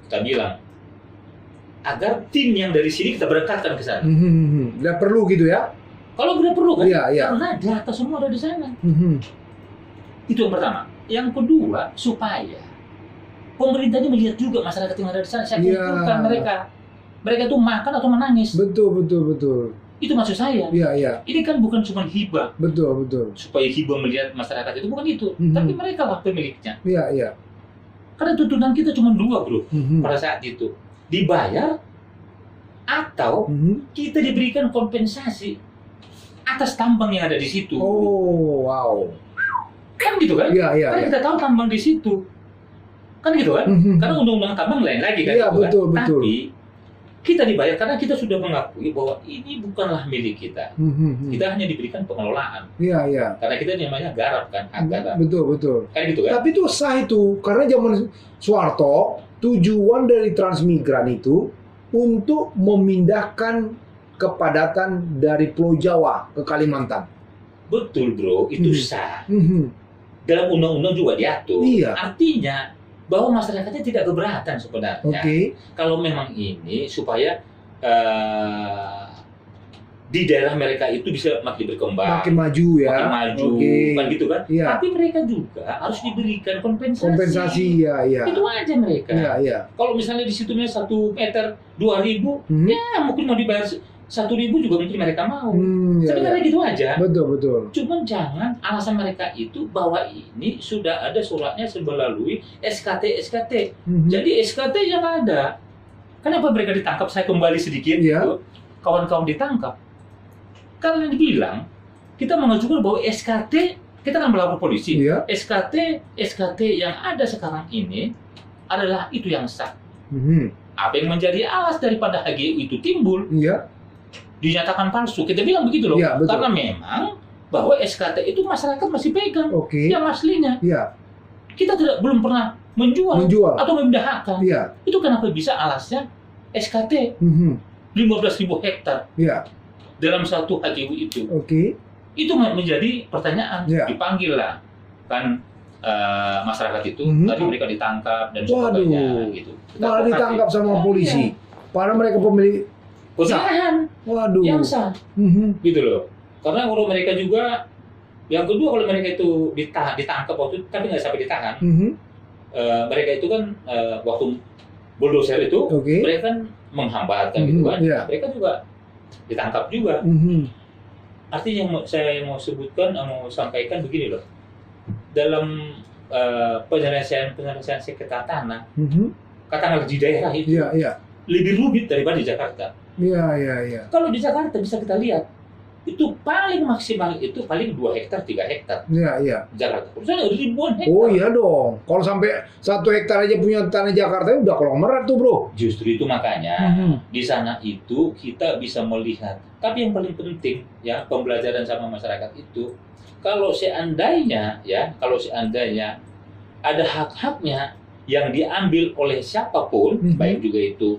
kita bilang agar tim yang dari sini kita berangkatkan ke sana. Nggak perlu gitu ya? Kalau tidak perlu kan? Iya. Karena data semua ada di sana. Itu yang pertama. Yang kedua, supaya pemerintah ini melihat juga masyarakat yang ada di sana. Saya kumpulkan mereka. Mereka itu makan atau menangis. Betul. Itu maksud saya. Iya. Ini kan bukan cuma hibah. Betul. Supaya hibah melihat masyarakat itu, bukan itu. Tapi mereka lah pemiliknya. Iya. Karena tuntutan kita cuma 2 bro. Pada saat itu. Dibayar atau kita diberikan kompensasi atas tambang yang ada di situ. Oh, wow. Kan gitu kan? Iya. Karena kita tahu tambang di situ. Kan gitu kan? Karena undang-undang tambang lain lagi kan. Iya, gitu betul. Tapi kita dibayar karena kita sudah mengakui bahwa ini bukanlah milik kita. Kita hanya diberikan pengelolaan. Iya. Karena kita namanya garap kan, garap. Betul. Kan gitu kan? Tapi itu sah itu, karena zaman Soeharto tujuan dari Transmigran itu untuk memindahkan kepadatan dari Pulau Jawa ke Kalimantan. Betul bro, itu sah. Dalam undang-undang juga diatur. Iya. Artinya bahwa masyarakatnya tidak keberatan sebenarnya. Kalau memang ini supaya di daerah mereka itu bisa makin berkembang, makin maju ya, makin maju, kan gitu kan? Iya. Tapi mereka juga harus diberikan kompensasi. Kompensasi, ya. Itu aja mereka. Iya. Kalau misalnya di situnya 1 meter 2.000, ya mungkin mau dibayar 1.000 juga mungkin mereka mau. Sebenarnya gitu aja. Betul. Cuman jangan alasan mereka itu bahwa ini sudah ada suratnya melalui SKT. Jadi SKT yang ada. Kenapa mereka ditangkap? Saya kembali sedikit. Gitu. Kawan-kawan ditangkap. Karena dibilang kita mengajukan bahwa SKT, kita kan melapor polisi. SKT yang ada sekarang ini adalah itu yang sah. Apa yang menjadi alas daripada HGU itu timbul? Dinyatakan palsu. Kita bilang begitu loh. Karena memang bahwa SKT itu masyarakat masih pegang yang aslinya. Kita belum pernah menjual atau memindahkan. Itu kenapa bisa alasnya SKT 15.000 hektar dalam satu HGU itu. Itu menjadi pertanyaan. Dipanggil lah kan masyarakat itu. Tadi mereka ditangkap dan sebagainya. Gitu. Malah ditangkap sama polisi. Padahal mereka pemilik perusahaan yang sah, gitu loh. Karena kalau mereka juga, yang kedua kalau mereka itu ditangkap waktu itu, tapi nggak sampai ditahan. Mereka itu kan waktu bulldozer itu, mereka kan menghambat kan gitu kan. Mereka juga ditangkap juga. Artinya saya mau sebutkan, mau sampaikan begini loh. Dalam penyelesaian sengketa tanah, katakanlah di daerah itu lebih rumit daripada di Jakarta. Kalau di Jakarta bisa kita lihat itu paling maksimal itu paling 2 hektar 3 hektar. Jakarta. Soalnya ribuan hektar. Oh iya dong. Kalau sampai 1 hektar aja punya tanah Jakarta udah konglomerat tuh, Bro. Justru itu makanya di sana itu kita bisa melihat. Tapi yang paling penting ya pembelajaran sama masyarakat itu kalau seandainya ada hak-haknya yang diambil oleh siapapun, baik juga itu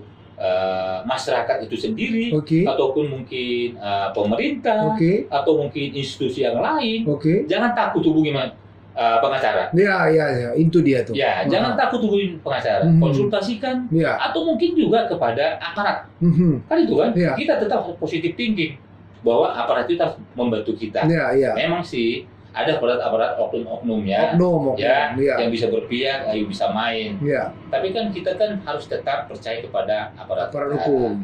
masyarakat itu sendiri, ataupun mungkin pemerintah, atau mungkin institusi yang lain, jangan takut hubungi pengacara. Itu dia tuh. Jangan takut hubungi pengacara, konsultasikan, atau mungkin juga kepada aparat. Kan itu kan, kita tetap positive thinking bahwa aparat itu harus membantu kita. Memang sih ada aparat oknum-oknumnya yang bisa berpihak, yang bisa main. Tapi kan kita kan harus tetap percaya kepada aparat hukum.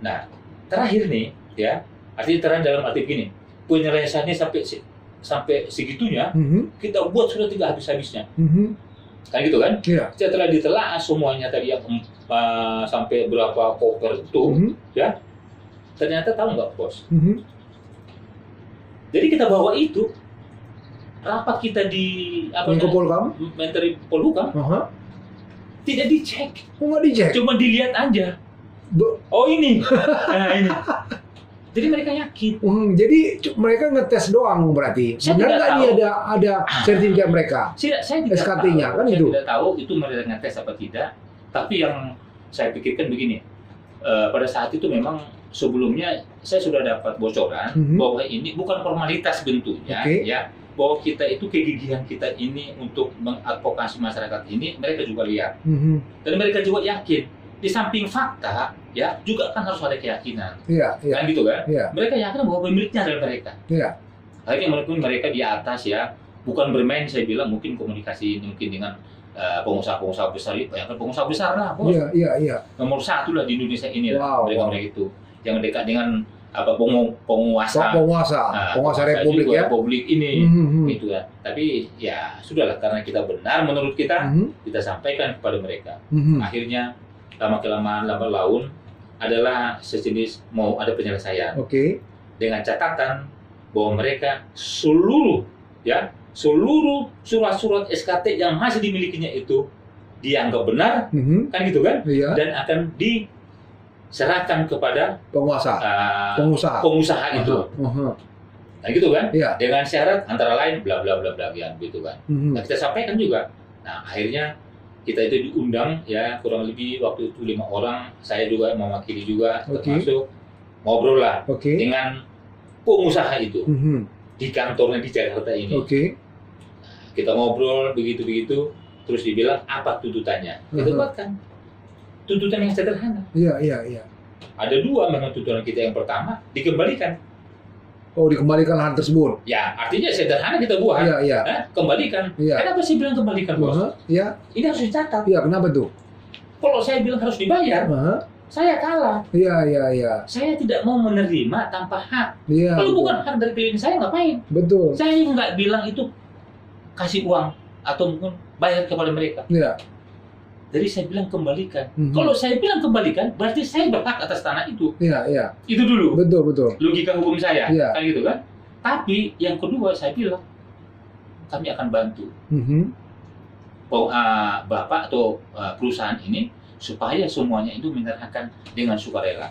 Nah, terakhir nih ya, artinya terang dalam arti begini, penyelesaiannya sampai segitunya, kita buat sudah tidak habis-habisnya. Kan gitu kan? Setelah ditelaah semuanya tadi yang sampai berapa koper itu, ya ternyata tahu nggak, Bos? Jadi kita bawa itu rapat kita di Menteri Polhukam, tidak dicek, cuma dilihat aja. Oh ini, nah ini. Jadi mereka yakin. Jadi mereka ngetes doang berarti. Benar nggak ini ada sertifikat mereka? Saya tidak SKT-nya kan itu. Saya tidak tahu itu mereka ngetes apa tidak. Tapi yang saya pikirkan begini, pada saat itu memang sebelumnya saya sudah dapat bocoran bahwa ini bukan formalitas bentuknya, ya, bahwa kita itu kegigihan kita ini untuk mengadvokasi masyarakat ini mereka juga lihat, dan mereka juga yakin. Di samping fakta, ya juga kan harus ada keyakinan, kan gitu kan? Mereka yakin bahwa pemiliknya adalah mereka. Akhirnya mungkin mereka di atas ya, bukan bermain saya bilang mungkin komunikasi mungkin dengan pengusaha-pengusaha besar itu, yang pengusaha besar lah, Bos. Nomor 1 lah di Indonesia ini lah, mereka itu. Yang dekat dengan penguasa republik ya, republik ini, gitu ya. Tapi ya sudahlah, karena kita benar menurut kita, kita sampaikan kepada mereka. Akhirnya lama kelamaan lambat laun adalah sejenis mau ada penyelesaian. Dengan catatan bahwa mereka seluruh surat-surat SKT yang masih dimilikinya itu dianggap benar, kan gitu kan? Dan akan diserahkan kepada pengusaha itu. Nah gitu kan? Dengan syarat antara lain bla bla bla bla gitu kan. Nah, kita sampaikan juga. Nah, akhirnya kita itu diundang ya, kurang lebih waktu itu 5 orang, saya juga mewakili juga, termasuk ngobrol lah dengan pengusaha itu di kantornya di Jakarta ini. Kita ngobrol begitu, terus dibilang apa tuntutannya. Kita buatkan tuntutan yang sederhana. Ada 2 memang tuntutan kita. Yang pertama dikembalikan. Dikembalikan lahan tersebut. Ya, artinya sederhana kita buat. Kembalikan. Kenapa sih bilang kembalikan, Bos? Ini harus dicatat. Kenapa tuh? Kalau saya bilang harus dibayar, saya kalah. Saya tidak mau menerima tanpa hak. Kalau bukan hak dari klien saya, ngapain? Betul. Saya nggak bilang itu kasih uang atau mungkin bayar kepada mereka. Jadi saya bilang kembalikan. Kalau saya bilang kembalikan, berarti saya berhak atas tanah itu. Itu dulu. Betul. Logika hukum saya, kan gitu kan. Tapi yang kedua saya bilang, kami akan bantu Bapak atau perusahaan ini supaya semuanya itu menyerahkan dengan sukarela.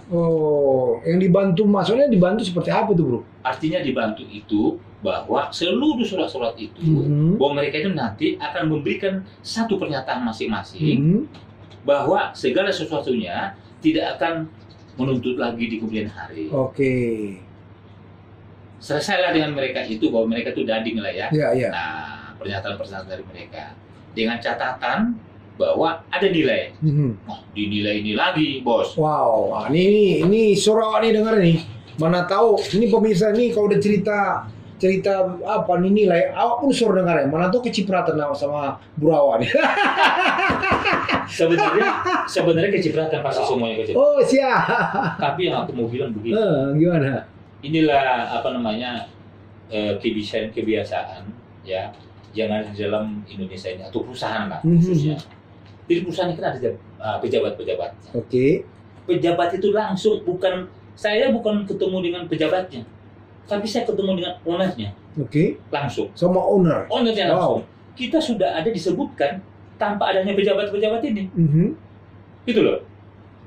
Yang dibantu, maksudnya dibantu seperti apa tuh, Bro? Artinya dibantu itu bahwa seluruh surat-surat itu, bahwa mereka itu nanti akan memberikan satu pernyataan masing-masing bahwa segala sesuatunya tidak akan menuntut lagi di kemudian hari. Selesailah dengan mereka itu, bahwa mereka itu dading lah ya. Nah, pernyataan-pernyataan dari mereka dengan catatan bahwa ada nilai. Dinilai ini lagi, Bos. Wow, ini suara nih, dengar nih. Mana tahu ini pemirsa nih kalau udah cerita apa nih nilai, awak pun suruh dengar ya. Mana tuh kecipratan sama Burawan. Sebenarnya kecipratan pasti semuanya kecipratan. Siap. Tapi yang aku mau bilang begini. Gimana? Inilah kebiasaan ya yang ada di dalam Indonesia ini, atau perusahaan lah khususnya. Di perusahaan kan ada pejabat-pejabat. Oke. Pejabat itu langsung saya bukan ketemu dengan pejabatnya, tapi saya ketemu dengan ownernya. Oke. Langsung. Sama owner. Ownernya langsung. Kita sudah ada disebutkan tanpa adanya pejabat-pejabat ini. Itu loh.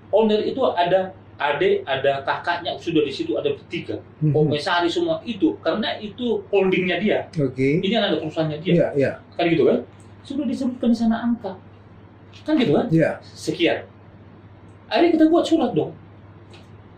Owner itu ada adik, ada kakaknya sudah di situ, ada bertiga. Komisaris semua itu karena itu holdingnya dia. Oke. Ini ada perusahaannya dia. Iya, iya. Kan gitu kan? Sudah disebutkan di sana angka. Kan gitu kan? Iya. Sekian. Akhirnya kita buat surat dong.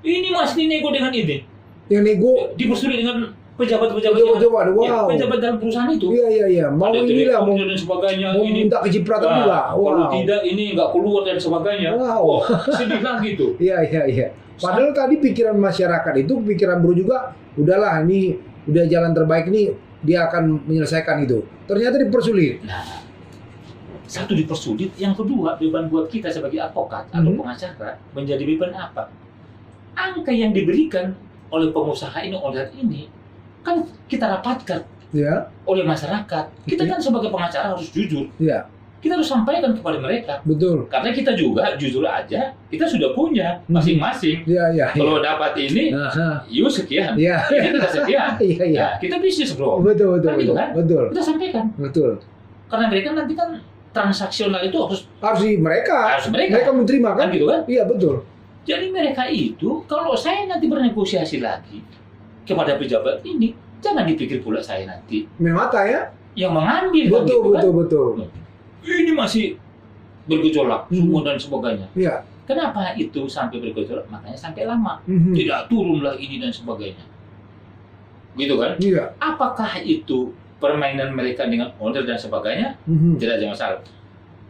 Ini Mas, ini nego dengan ini. Yang nego dipersulit dengan pejabat-pejabat. Wow. Ya, pejabat dalam perusahaan itu. Iya, iya, iya. Mau inilah mau dan sebagainya. Mau minta kecipratan juga. Kalau tidak ini nggak keluar dan sebagainya. Wow. Sedih lagi tuh. Iya, iya, iya. Padahal tadi pikiran masyarakat itu, pikiran buruh juga, udahlah ini udah jalan terbaik nih, dia akan menyelesaikan itu. Ternyata dipersulit. Nah, satu dipersulit, yang kedua beban buat kita sebagai advokat atau pengacara menjadi beban apa? Angka yang diberikan oleh pengusaha ini, owner ini, kan kita rapatkan oleh masyarakat. Kita kan sebagai pengacara harus jujur. Iya. Kita harus sampaikan kepada mereka. Betul. Karena kita juga jujur aja, kita sudah punya masing-masing. Iya, iya. Kalau dapat ini, you sekian. Iya. Ini kita sekian. Iya, iya. Nah, kita bisnis, bro. Betul, betul, kan gitu kan? Betul. Kita sampaikan. Betul. Karena mereka nanti kan transaksional itu harus di mereka. Harus mereka menerima kan? Gitu kan? Iya, betul. Jadi mereka itu, kalau saya nanti bernegosiasi lagi kepada pejabat ini, jangan dipikir pula saya nanti memata ya? Yang mengambil. Betul, kan, gitu, betul, kan? betul. Ini masih bergejolak, semua dan sebagainya. Iya. Kenapa itu sampai bergejolak? Makanya sampai lama. Tidak turunlah ini dan sebagainya. Gitu kan? Iya. Apakah itu permainan mereka dengan owner dan sebagainya? Tidak ada masalah.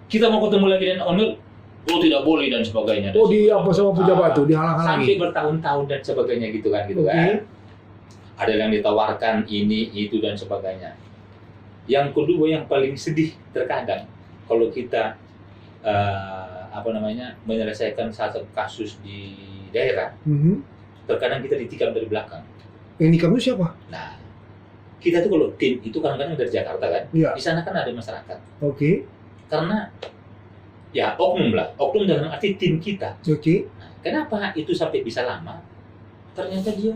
Kita mau ketemu lagi dengan owner, tidak boleh dan sebagainya. Di apa sama pejabat tuh, dihalang-halangi. Sampai bertahun-tahun dan sebagainya gitu kan, kan? Ada yang ditawarkan ini, itu dan sebagainya. Yang kedua yang paling sedih terkadang kalau kita menyelesaikan satu kasus di daerah, terkadang kita ditikam dari belakang. Yang nikam itu siapa? Nah, kita tuh kalau tim itu kadang-kadang dari Jakarta kan, di sana kan ada masyarakat. Oke. Karena ya oknum dalam arti tim kita. Oke. Nah, kenapa itu sampai bisa lama? Ternyata dia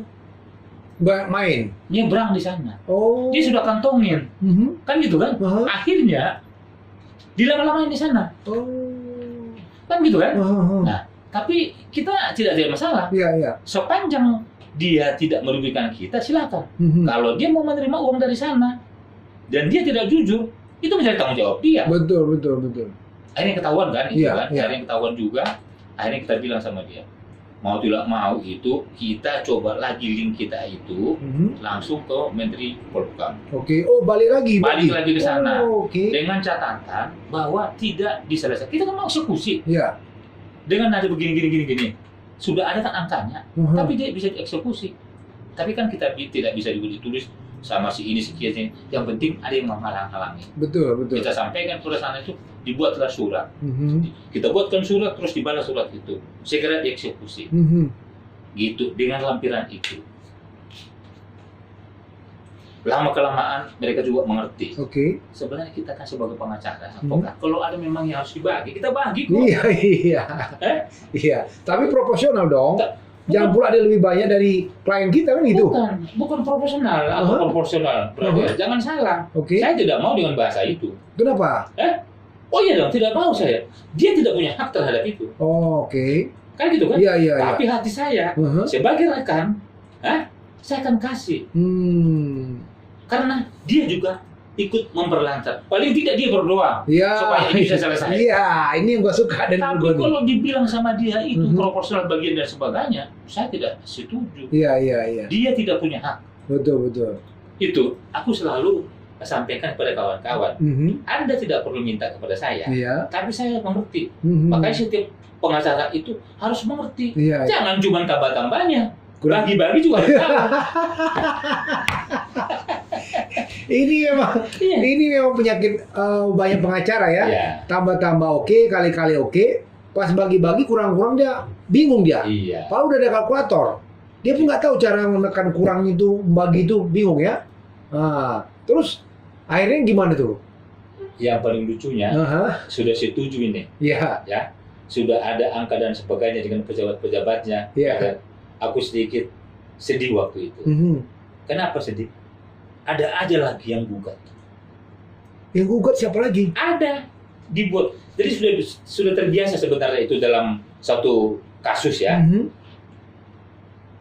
main nyebrang di sana. Oh. Dia sudah kantongin, kan gitu kan? Akhirnya dilama-lamain di sana. Oh. Kan gitu kan? Nah, tapi kita tidak ada masalah. Iya, iya. Sepanjang dia tidak merugikan kita, silakan. Kalau dia mau menerima uang dari sana dan dia tidak jujur, itu menjadi tanggung jawab dia. Betul, betul, betul. Akhirnya ketahuan kan, itu kan? Iya. Akhirnya ketahuan juga. Akhirnya kita bilang sama dia, mau tidak mau itu kita coba lagi link kita itu langsung ke Menteri Polhukam. Oke. Oh, balik lagi ke sana. Oke. Dengan catatan bahwa tidak diselesaikan. Kita kan mau eksekusi. Iya. Dengan ada begini. Sudah ada kan angkanya, tapi dia bisa dieksekusi. Tapi kan kita tidak bisa juga ditulis sama si ini sekian ini. Yang penting ada yang menghalang-halangi. Betul, betul. Kita sampaikan pada sana itu, dibuatlah surat. Kita buatkan surat, terus dibalas surat itu. Segera dieksekusi. Gitu, dengan lampiran itu. Lama-kelamaan mereka juga mengerti. Oke. Sebenarnya kita kan sebagai pengacara, advokat, kalau ada memang yang harus dibagi, kita bagi kok. Iya, iya. Iya, tapi proporsional dong. Jangan pula ada lebih banyak dari klien kita kan gitu. Bukan proporsional atau proporsional. Jangan salah. Saya tidak mau dengan bahasa itu. Kenapa? Oh iya dong, tidak mau saya. Dia tidak punya hak terhadap itu. Oke. Kan gitu kan? Iya. Tapi hati saya, sebagai rekan, saya akan kasih. Karena dia juga ikut memperlancar. Paling tidak dia berdoa supaya ini bisa selesai. Iya, ini yang gue suka dan tapi kalau dibilang sama dia itu proporsional bagian dan sebagainya, saya tidak setuju. Iya. Dia tidak punya hak. Betul. Itu aku selalu sampaikan kepada kawan-kawan. Anda tidak perlu minta kepada saya, tapi saya mengerti. Makanya setiap pengacara itu harus mengerti. Jangan cuma tambah-tambahnya. Bagi-bagi juga harus tahu. Ini memang penyakit banyak pengacara ya. Tambah-tambah oke, kali-kali oke. Pas bagi-bagi kurang-kurang dia bingung dia. Kalau udah ada kalkulator, dia pun nggak tahu cara menekan kurang itu, bagi itu bingung ya. Terus akhirnya gimana tuh? yang paling lucunya sudah setuju ini, ya, sudah ada angka dan sebagainya dengan pejabat-pejabatnya. Ya. Aku sedikit sedih waktu itu. Kenapa sedih? Ada aja lagi yang gugat. Yang gugat siapa lagi? Ada dibuat. Jadi sudah terbiasa sebenarnya itu dalam satu kasus ya.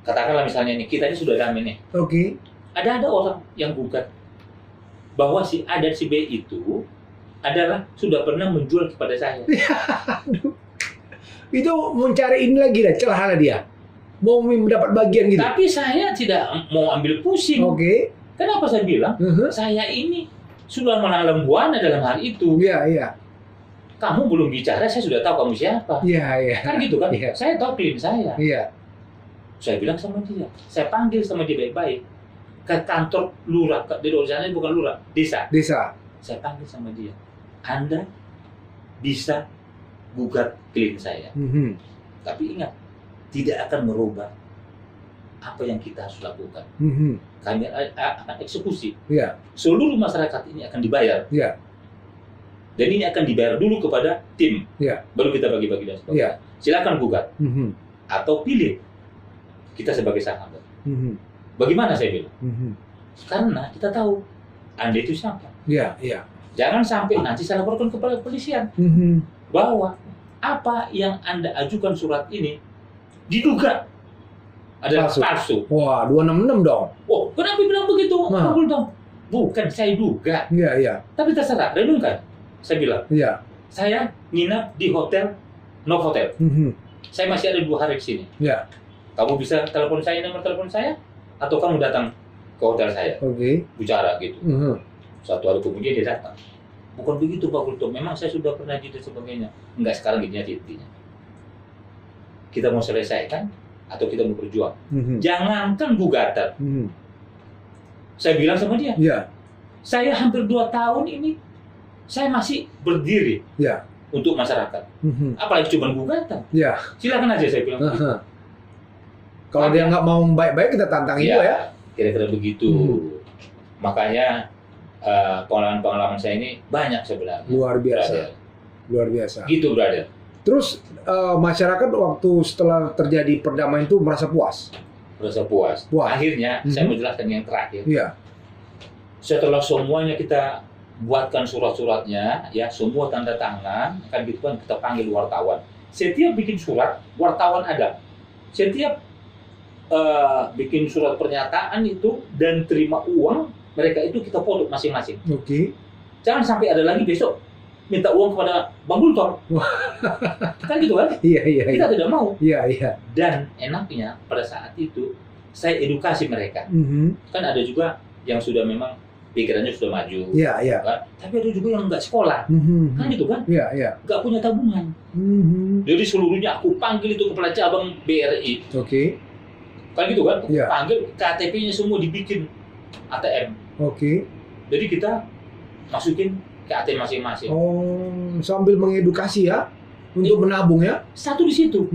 Katakanlah misalnya nih kita ini sudah damai nih. Oke. Ada orang yang gugat bahwa si A dan si B itu adalah sudah pernah menjual kepada saya. Itu mencari ini lagi lah, celah dia. Mau mendapat bagian gitu. Tapi saya tidak mau ambil pusing. Oke. Kenapa saya bilang? Saya ini sudah menalam buana dalam hal itu. Iya. Kamu belum bicara, saya sudah tahu kamu siapa. Iya. Kan gitu kan? Iya. Saya tahu klien saya. Iya. Saya bilang sama dia, saya panggil sama dia baik-baik ke kantor lurah, di sana bukan lurah, desa. Saya panggil sama dia. Anda bisa gugat klien saya. Tapi ingat, tidak akan merubah apa yang kita harus lakukan. Kami akan eksekusi. Seluruh masyarakat ini akan dibayar. Dan ini akan dibayar dulu kepada tim. Baru kita bagi-bagi dan sebagainya. Silakan gugat. Atau pilih kita sebagai sahabat. Bagaimana saya bilang? Karena kita tahu Anda itu siapa. Jangan sampai nanti saya laporkan kepada kepolisian bahwa apa yang Anda ajukan surat ini diduga adalah palsu. Wah, 266 dong. Oh, kenapa bilang begitu? Bukan saya duga. Tapi terserah, renungkan. Saya bilang. Saya nginap di hotel Novotel. Saya masih ada 2 hari di sini. Kamu bisa telepon saya, nomor telepon saya, atau kamu datang ke hotel saya. Bicara gitu. Satu hari kemudian dia datang. Bukan begitu Pak Kultum, memang saya sudah pernah gitu sebagainya. Enggak, sekarang gini aja intinya. Kita mau selesaikan atau kita mau berjuang. Jangankan gugatan. Saya bilang sama dia. Saya hampir 2 tahun ini saya masih berdiri untuk masyarakat. Apalagi cuma gugatan. Silakan aja saya bilang. Kalau dia nggak mau baik-baik kita tantangin juga ya. Kira-kira begitu. Makanya pengalaman-pengalaman saya ini banyak sebenarnya. Luar biasa. Gitu, brother. Terus masyarakat waktu setelah terjadi perdamaian itu merasa puas. Akhirnya saya menjelaskan yang terakhir. Setelah semuanya kita buatkan surat-suratnya, ya semua tanda tangan, kan gitu kan kita panggil wartawan. Setiap bikin surat, wartawan ada. Setiap bikin surat pernyataan itu dan terima uang, mereka itu kita foto masing-masing. Jangan sampai ada lagi besok minta uang kepada Bang Bultor. Kan gitu kan? Kita tidak mau. Dan enaknya pada saat itu saya edukasi mereka. Kan ada juga yang sudah memang pikirannya sudah maju. Kan? Tapi ada juga yang nggak sekolah. Kan gitu kan? Nggak punya tabungan. Jadi seluruhnya aku panggil itu kepala cabang BRI. Kan gitu kan? Panggil KTP-nya semua dibikin ATM. Jadi kita masukin ke ATM masing-masing. Sambil mengedukasi ya untuk menabung ya. Satu di situ.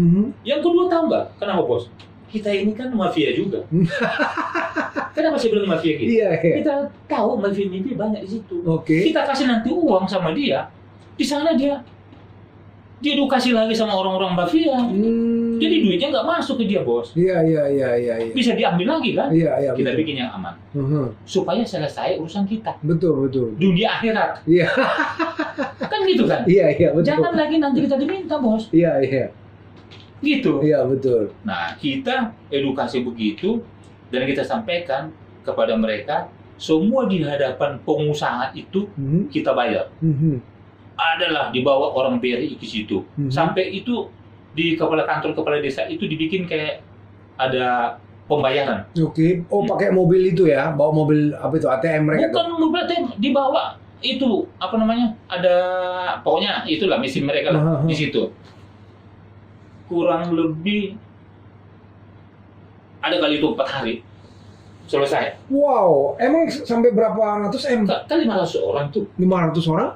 Yang kedua tahu nggak? Kenapa bos? Kita ini kan mafia juga. Kenapa saya bilang mafia gitu? Kita tahu mafia banyak di situ. Kita kasih nanti uang sama dia, di sana dia diedukasi lagi sama orang-orang mafia. Jadi duitnya nggak masuk ke dia bos. Bisa diambil lagi kan? Kita bikin yang aman. Supaya selesai urusan kita. Betul. Dunia akhirat. Kan gitu kan? Betul. Jangan lagi nanti kita diminta bos. Gitu. Betul. Nah, kita edukasi begitu dan kita sampaikan kepada mereka semua di hadapan pengusaha itu kita bayar. Adalah dibawa orang BRI ke situ. Sampai itu di kantor kepala desa itu dibikin kayak ada pembayaran. Pakai mobil itu ya, bawa mobil apa itu ATM mereka? Bukan mobil ATM, dibawa itu apa namanya? Ada pokoknya itulah mesin mereka lah di situ. Kurang lebih ada kali itu 4 hari selesai. Wow, emang sampai berapa ratus M? Kan 500 orang tuh. 500 orang?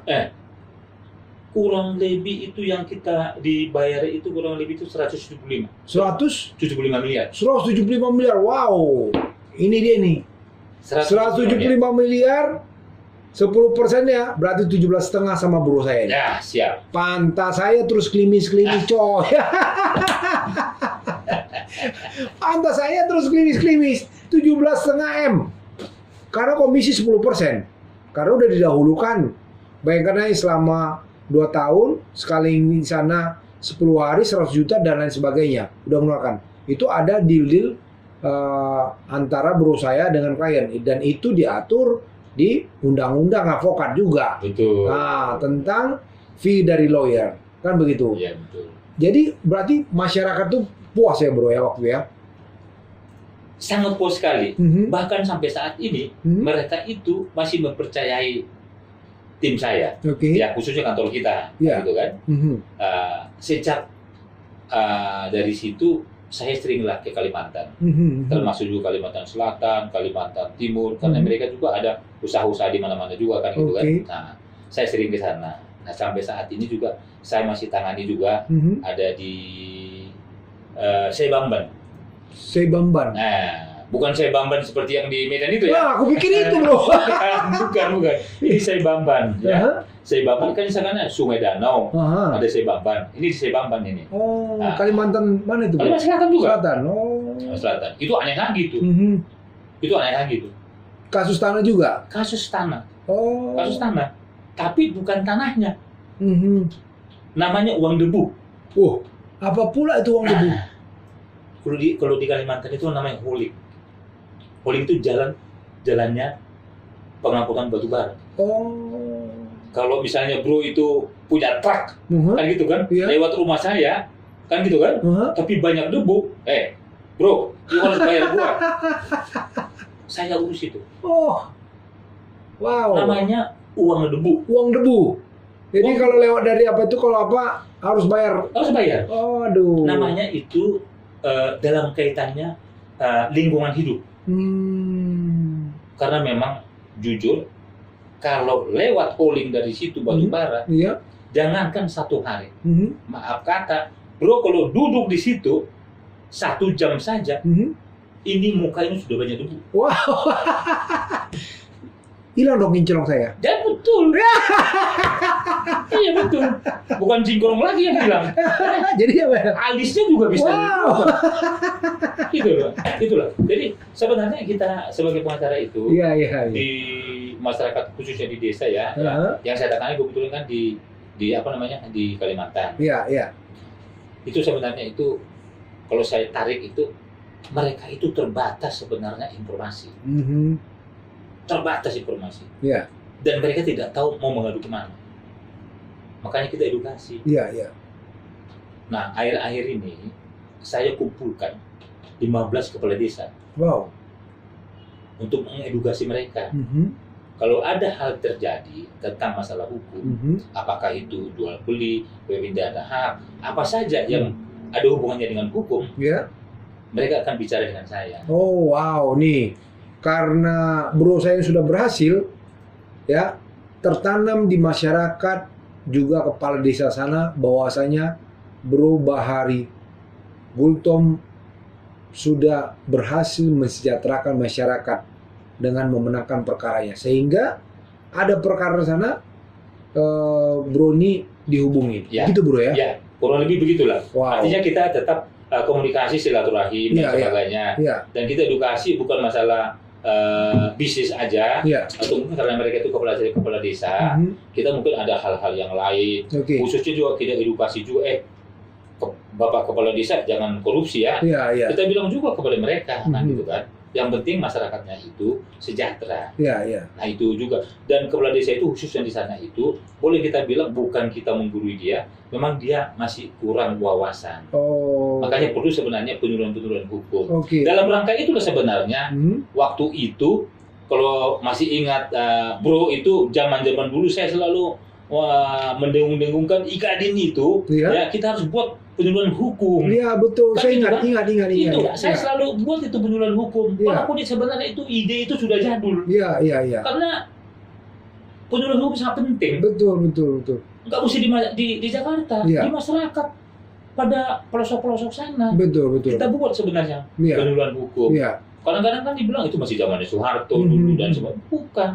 Kurang lebih itu yang kita dibayar itu kurang lebih itu 175 miliar. 175 miliar, wow. Ini dia nih. 175 miliar 10%-nya berarti 17,5 sama bro saya. Ya, siap. Pantas saya terus klimis-klimis coy. Pantas saya terus klimis-klimis 17,5 M. Karena komisi 10%. Karena udah didahulukan. Bayangkan aja selama 2 tahun sekali di sana 10 hari 100 juta dan lain sebagainya udah mengeluarkan. Itu ada deal-deal antara bro saya dengan klien dan itu diatur di undang-undang advokat juga. Betul. Nah, tentang fee dari lawyer. Kan begitu. Iya, betul. Jadi berarti masyarakat tuh puas ya bro ya waktu ya? Sangat puas sekali. Bahkan sampai saat ini mereka itu masih mempercayai tim saya. Ya, khususnya kantor kita. Gitu kan. Sejak dari situ saya seringlah ke Kalimantan, termasuk juga Kalimantan Selatan, Kalimantan Timur, karena mereka juga ada usaha-usaha di mana-mana juga kan gitu kan. Nah, saya sering ke sana. Nah, sampai saat ini juga saya masih tangani juga ada di Sebamban. Sebamban. Nah, bukan Sebamban seperti yang di Medan itu ya. Wah, aku pikir itu bro. bukan. Ini Sebamban ya. Sebamban kan di sana Sungai Danau, ada Sebamban. Ini di Sebamban ini. Oh, nah, Kalimantan mana itu? Kalimantan Selatan juga. Selatan. Oh. Selatan. Itu aneh lagi tuh. Itu aneh lagi tuh. Kasus tanah juga. Kasus tanah. Oh. Kasus tanah. Tapi bukan tanahnya. Namanya uang debu. Oh, apa pula itu uang debu? Kalau di Kalimantan itu namanya huling. Huling itu jalannya pengangkutan batu bara. Oh. Kalau misalnya bro itu punya truk, kan gitu kan, lewat rumah saya, kan gitu kan, tapi banyak debu, bro, lu harus bayar gua. Saya urus itu. Oh, wow. Namanya uang debu. Uang debu. Jadi kalau lewat dari apa itu, kalau apa harus bayar? Harus bayar. Oh, aduh. Namanya itu dalam kaitannya lingkungan hidup. Karena memang jujur, kalau lewat hauling dari situ batu bara, jangankan 1 hari. Maaf kata, bro, kalau duduk di situ 1 jam saja, ini muka ini sudah banyak debu. Wow. Hilang dong kinclong saya. Ya betul. Iya betul. Bukan jingkrong lagi yang hilang. Jadi apa? Alisnya juga bisa. Wow. Itulah. Jadi sebenarnya kita sebagai pengacara itu di masyarakat khususnya di desa ya, yang saya tangani kebetulan kan di Kalimantan. Iya. Itu sebenarnya itu kalau saya tarik itu mereka itu terbatas sebenarnya informasi. Terbatas informasi. Iya. Dan mereka tidak tahu mau mengadu kemana. Makanya kita edukasi. Iya. Nah, akhir-akhir ini saya kumpulkan 15 kepala desa. Wow. Untuk mengedukasi mereka. Kalau ada hal terjadi tentang masalah hukum, apakah itu jual beli, pemindahan hak, apa saja yang ada hubungannya dengan hukum, mereka akan bicara dengan saya. Oh, wow, nih. Karena bro saya sudah berhasil, ya, tertanam di masyarakat juga kepala desa sana bahwasanya Bro Bahari Gultom sudah berhasil mensejahterakan masyarakat dengan memenangkan perkaranya, sehingga ada perkara sana bro ini dihubungi, gitu bro ya? Ya, kurang lebih begitulah. Wow. Artinya kita tetap komunikasi silaturahim dan sebagainya, dan kita edukasi bukan masalah bisnis aja, atau mungkin karena mereka itu kepala desa, kita mungkin ada hal-hal yang lain, khususnya juga kita edukasi juga, Bapak Kepala Desa jangan korupsi ya, kita bilang juga kepada mereka, nah gitu kan, yang penting masyarakatnya itu sejahtera, nah itu juga, dan Kepala Desa itu khususnya di sana itu, boleh kita bilang bukan kita menggurui dia, memang dia masih kurang wawasan. Makanya perlu sebenarnya penyuluhan-penyuluhan hukum. Dalam rangka itulah sebenarnya waktu itu, kalau masih ingat bro itu zaman-zaman dulu saya selalu mendengung-dengungkan IKADIN itu, ya kita harus buat penyuluhan hukum. Iya betul, kan saya ingat. Itu saya selalu buat itu penyuluhan hukum. Walaupun sebenarnya itu ide itu sudah jadul. Iya. Karena penyuluhan hukum sangat penting. Betul. Nggak mesti di Jakarta, di masyarakat pada pelosok-pelosok sana. Betul. Kita buat sebenarnya penyuluhan hukum. Kadang-kadang kan dibilang itu masih zamannya Soeharto dulu dan sebagainya. Bukan.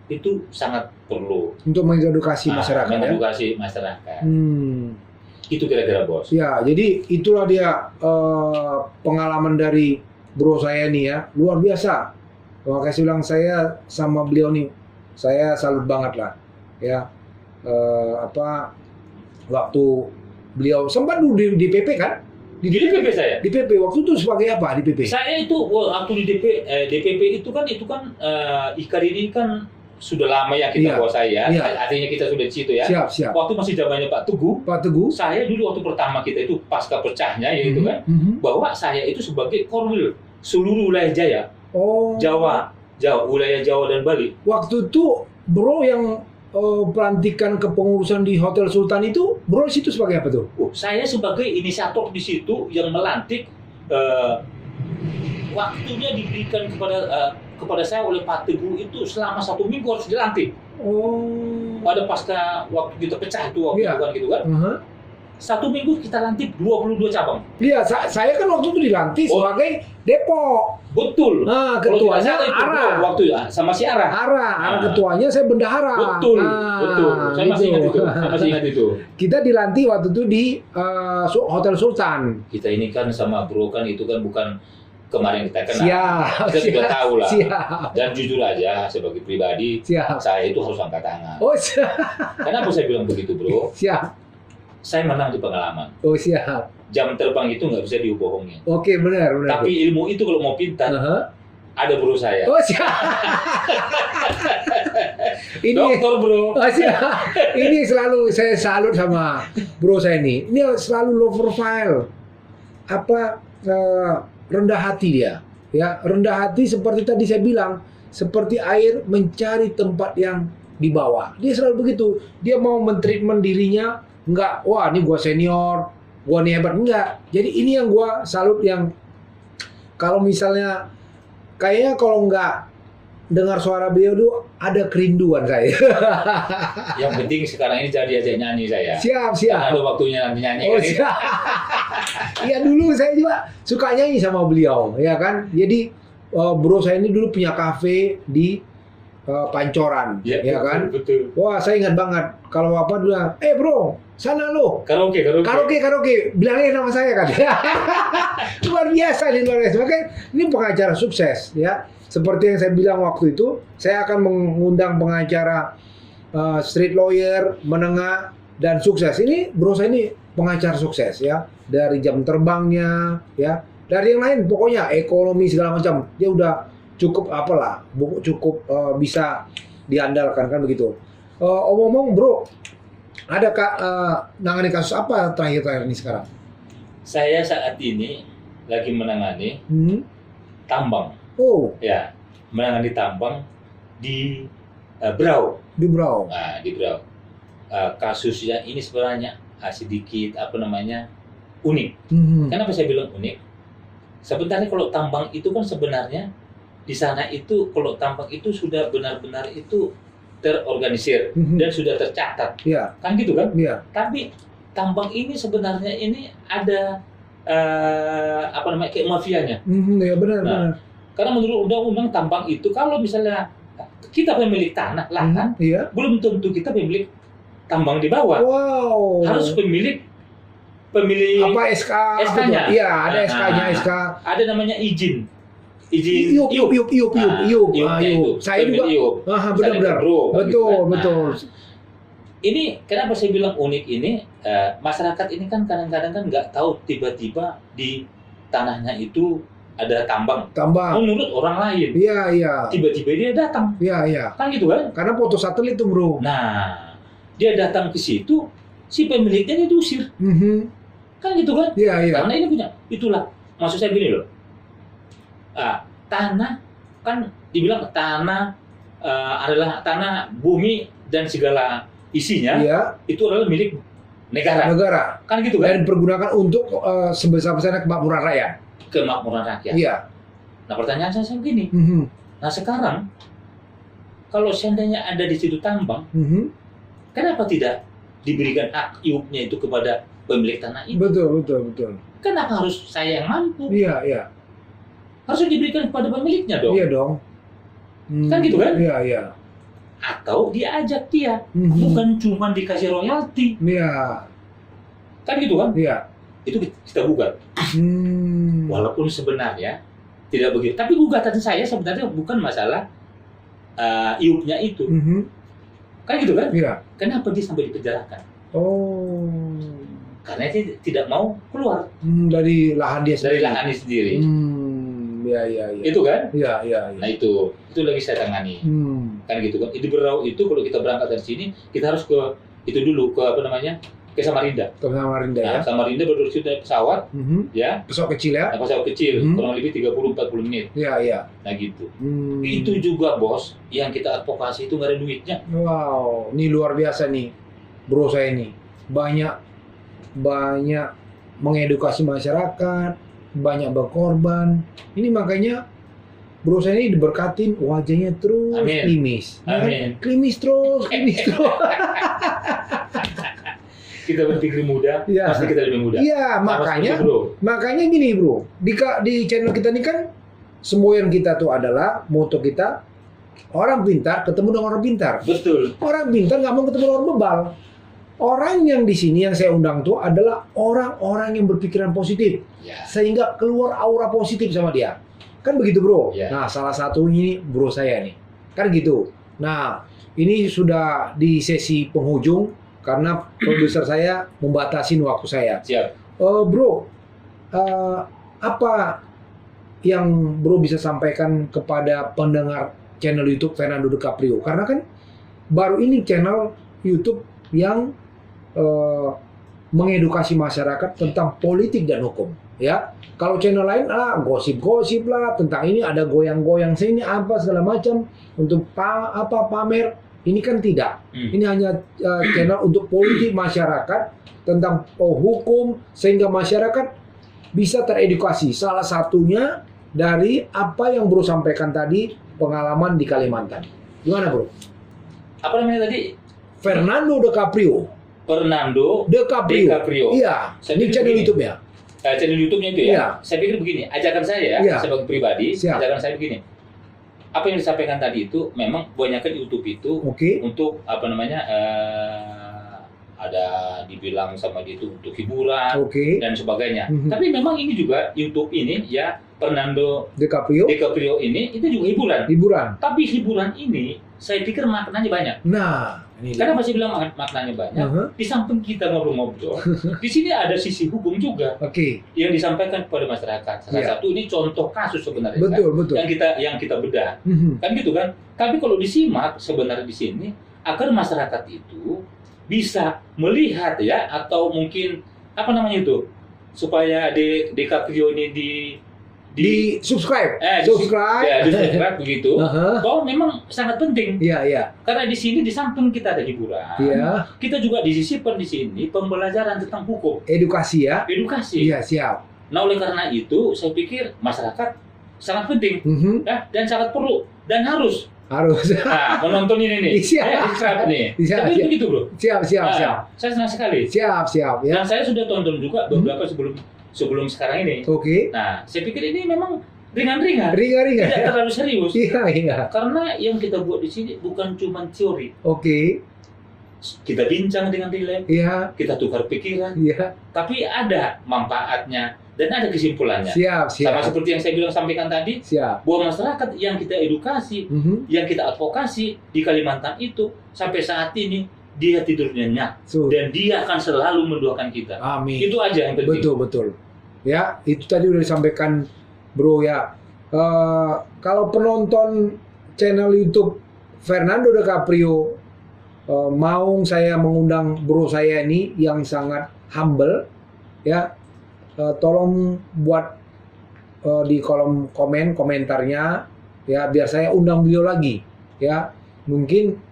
itu sangat perlu untuk mengedukasi masyarakat. Mengedukasi masyarakat. Itu kira-kira bos. Ya, jadi itulah dia pengalaman dari bro saya nih ya, luar biasa. Makanya saya bilang saya sama beliau nih, saya salut banget lah ya. Waktu beliau sempat dulu di PP kan? Di DPP saya. Di PP waktu itu sebagai apa di PP? Saya itu waktu di DPP itu kan IKAR ini kan sudah lama ya kita kuasai ya. Artinya kita sudah di situ ya. Siap. Waktu masih zamannya Pak Teguh. Saya dulu waktu pertama kita itu pasca pecahnya yaitu kan bahwa saya itu sebagai korwil seluruh wilayah Jaya. Jawa, wilayah Jawa dan Bali. Waktu itu bro yang pelantikan kepengurusan di Hotel Sultan itu, bro di situ sebagai apa tuh? Saya sebagai inisiator di situ yang melantik. Waktunya diberikan kepada saya oleh Pak Teguh itu selama 1 minggu harus dilantik. Pada pasca waktu kita pecah itu waktu itu kan gitu kan. 1 minggu kita lantik 22 cabang. Iya, saya kan waktu itu dilantik sebagai Depok. Betul. Nah, ketuanya Ara. Waktu sama si Ara. Ara ketuanya saya bendahara. Betul. Saya masih ingat itu. Kita dilantik waktu itu di Hotel Sultan. Kita ini kan sama bro kan itu kan bukan kemarin kita kenal. Siap. Kita sudah tahu lah. Siap. Dan jujur aja sebagai pribadi, saya itu harus angkat tangan. Siap. Kenapa saya bilang begitu, bro? Siap. Saya menang di pengalaman. Siap. Jam terbang itu nggak bisa dibohongin. Oke, benar. Tapi ilmu itu kalau mau pintar, ada bro saya. Siap. Ini dokter bro. Siap. Ini selalu saya salut sama bro saya ini. Ini selalu low profile. Rendah hati dia. Ya, rendah hati seperti tadi saya bilang, seperti air mencari tempat yang di bawah. Dia selalu begitu. Dia mau mentreatment dirinya. Enggak, wah ini gua senior, gua nih hebat, enggak. Jadi ini yang gua salut, yang kalau misalnya kayaknya kalau enggak dengar suara beliau tuh ada kerinduan saya. Yang penting sekarang ini jadi diajak nyanyi saya. Siap. Karena ada waktunya nanti nyanyi. Siap. Iya dulu saya juga suka nyanyi sama beliau, ya kan. Jadi bro saya ini dulu punya kafe di Pancoran, ya betul, kan? Betul. Wah, saya ingat banget kalau apa dulu, bro, sana lo. Karaoke. Bilangin nama saya kan. Luar biasa nih, luar biasa. Makanya ini pengacara sukses, ya. Seperti yang saya bilang waktu itu, saya akan mengundang pengacara street lawyer, menengah, dan sukses. Ini bro saya ini pengacara sukses, ya. Dari jam terbangnya, ya. Dari yang lain, pokoknya ekonomi segala macam, dia udah cukup bisa diandalkan kan begitu. Omong-omong bro, ada nangani kasus apa terakhir ini sekarang? Saya saat ini lagi menangani tambang. Ya, menangani tambang di Berau. Di Berau. Nah, di Berau. Kasusnya ini sebenarnya sedikit unik. Kenapa saya bilang unik? Sebenarnya kalau tambang itu kan sebenarnya di sana itu kalau tambang itu sudah benar-benar itu terorganisir dan sudah tercatat, kan gitu kan? Tapi tambang ini sebenarnya ini ada kayak mafianya. Ya benar. Karena menurut undang-undang tambang itu kalau misalnya kita pemilik tanah lahan, belum tentu kita pemilik tambang di bawah. Harus pemilik apa SK-nya? Iya, ada SK-nya. Ada namanya izin. Iup. Saya juga. Benar. Betul. Ini kenapa saya bilang unik ini? Masyarakat ini kan kadang-kadang kan nggak tahu tiba-tiba di tanahnya itu ada tambang. Menurut orang lain. Iya. Tiba-tiba dia datang. Iya. Kan gitu kan? Karena foto satelit tuh bro. Nah, dia datang ke situ, si pemiliknya diusir. Kan gitu kan? Iya. Karena ini punya. Itulah maksud saya gini loh. Tanah kan dibilang tanah adalah tanah bumi dan segala isinya itu adalah milik negara. Kan gitu kan? Dan dipergunakan untuk sebesar-besarnya kemakmuran rakyat. Iya. Nah pertanyaan saya begini. Nah sekarang kalau seandainya ada di situ tambang, kenapa tidak diberikan hak iupnya itu kepada pemilik tanah itu? Betul. Kenapa harus saya yang mampu? Iya. Harus diberikan kepada pemiliknya dong. Iya dong. Kan gitu kan? Iya. atau diajak dia, bukan cuma dikasih royalti. Iya. Kan gitu kan? Iya. Itu kita gugat. Walaupun sebenarnya tidak begitu. Tapi gugatan saya sebenarnya bukan masalah iupnya itu. Kan gitu kan? Iya. Kenapa dia sampai dipenjarakan? Oh. Karena dia tidak mau keluar dari lahan dia sendiri. Dari lahannya sendiri. Iya. Itu kan? Iya. Nah itu lagi saya tangani. Kan gitu kan? Itu kalau kita berangkat dari sini, kita harus ke itu dulu ke apa namanya? Ke Samarinda. Ya. Samarinda baru naik pesawat, ya. Pesawat kecil ya? Pesawat kecil, kurang lebih 30-40 menit. Iya. Nah gitu. Itu juga bos, yang kita advokasi itu nggak ada duitnya. Wow, ini luar biasa nih, bro saya ini. Banyak mengedukasi masyarakat, banyak berkorban. Ini makanya bro saya ini diberkatin, wajahnya terus klimis. Amin. Klimis terus. Kita berpikir muda, pasti kita lebih muda. Iya, makanya gini bro, di channel kita ini kan semboyan kita tuh adalah moto kita, orang pintar ketemu dengan orang pintar. Betul. Orang pintar nggak mau ketemu orang bebal. Orang yang di sini yang saya undang tuh adalah orang-orang yang berpikiran positif, sehingga keluar aura positif sama dia. Kan begitu bro. Nah salah satu ini bro saya nih, kan gitu. Nah ini sudah di sesi penghujung. Karena produser saya membatasin waktu saya. Siap. Bro, apa yang bro bisa sampaikan kepada pendengar channel YouTube Fernando DiCaprio? Karena kan baru ini channel YouTube yang mengedukasi masyarakat tentang politik dan hukum. Ya, kalau channel lain gosip-gosip lah tentang ini, ada goyang-goyang sini apa segala macam untuk pamer. Ini kan tidak. Ini hanya channel untuk politik masyarakat tentang hukum sehingga masyarakat bisa teredukasi. Salah satunya dari apa yang bro sampaikan tadi, pengalaman di Kalimantan. Gimana bro? Apa namanya tadi? Fernando DiCaprio. Iya. Ini channel YouTube-nya. Channel YouTube-nya itu ya. Iya. Saya pikir begini, ajakan saya sebagai pribadi, ajakan saya begini. Apa yang disampaikan tadi itu memang banyakkan YouTube itu untuk apa namanya ada dibilang sama dia itu untuk hiburan dan sebagainya. Tapi memang ini juga YouTube ini ya Fernando DiCaprio ini itu juga hiburan. Tapi hiburan ini saya pikir maknanya banyak. Nah, karena masih bilang maknanya banyak. Di samping kita ngobrol-ngobrol, di sini ada sisi hukum juga yang disampaikan kepada masyarakat. Salah satu ini contoh kasus sebenarnya betul. yang kita bedah, kan gitu kan. Tapi kalau disimak sebenarnya di sini agar masyarakat itu bisa melihat ya, atau mungkin apa namanya itu supaya DiCaprio ini di subscribe, di subscribe begitu. Bahwa memang sangat penting. Iya. Karena di sini di samping kita ada hiburan, kita juga disisipkan di sini pembelajaran tentang hukum. Edukasi ya. Iya, siap. Nah oleh karena itu saya pikir masyarakat sangat penting dan sangat perlu dan harus. Menonton ini nih. Subscribe nih. Tapi begitu bro. Siap. Saya senang sekali. Siap ya. Dan saya sudah tonton juga beberapa sebelum sekarang ini. Nah, saya pikir ini memang ringan-ringan. Tidak terlalu serius. Iya. Karena yang kita buat di sini bukan cuma teori. Kita bincang dengan rileks. Kita tukar pikiran. Tapi ada manfaatnya dan ada kesimpulannya. Siap. Sama seperti yang saya sampaikan tadi. Bahwa masyarakat yang kita edukasi, yang kita advokasi di Kalimantan itu sampai saat ini dia tidur nyenyak dan dia akan selalu mendoakan kita. Amin. Itu aja yang penting. Betul. Ya, itu tadi udah disampaikan bro ya. Kalau penonton channel YouTube Fernando DiCaprio mau saya mengundang bro saya ini yang sangat humble ya, tolong buat di kolom komentarnya ya, biar saya undang beliau lagi ya, mungkin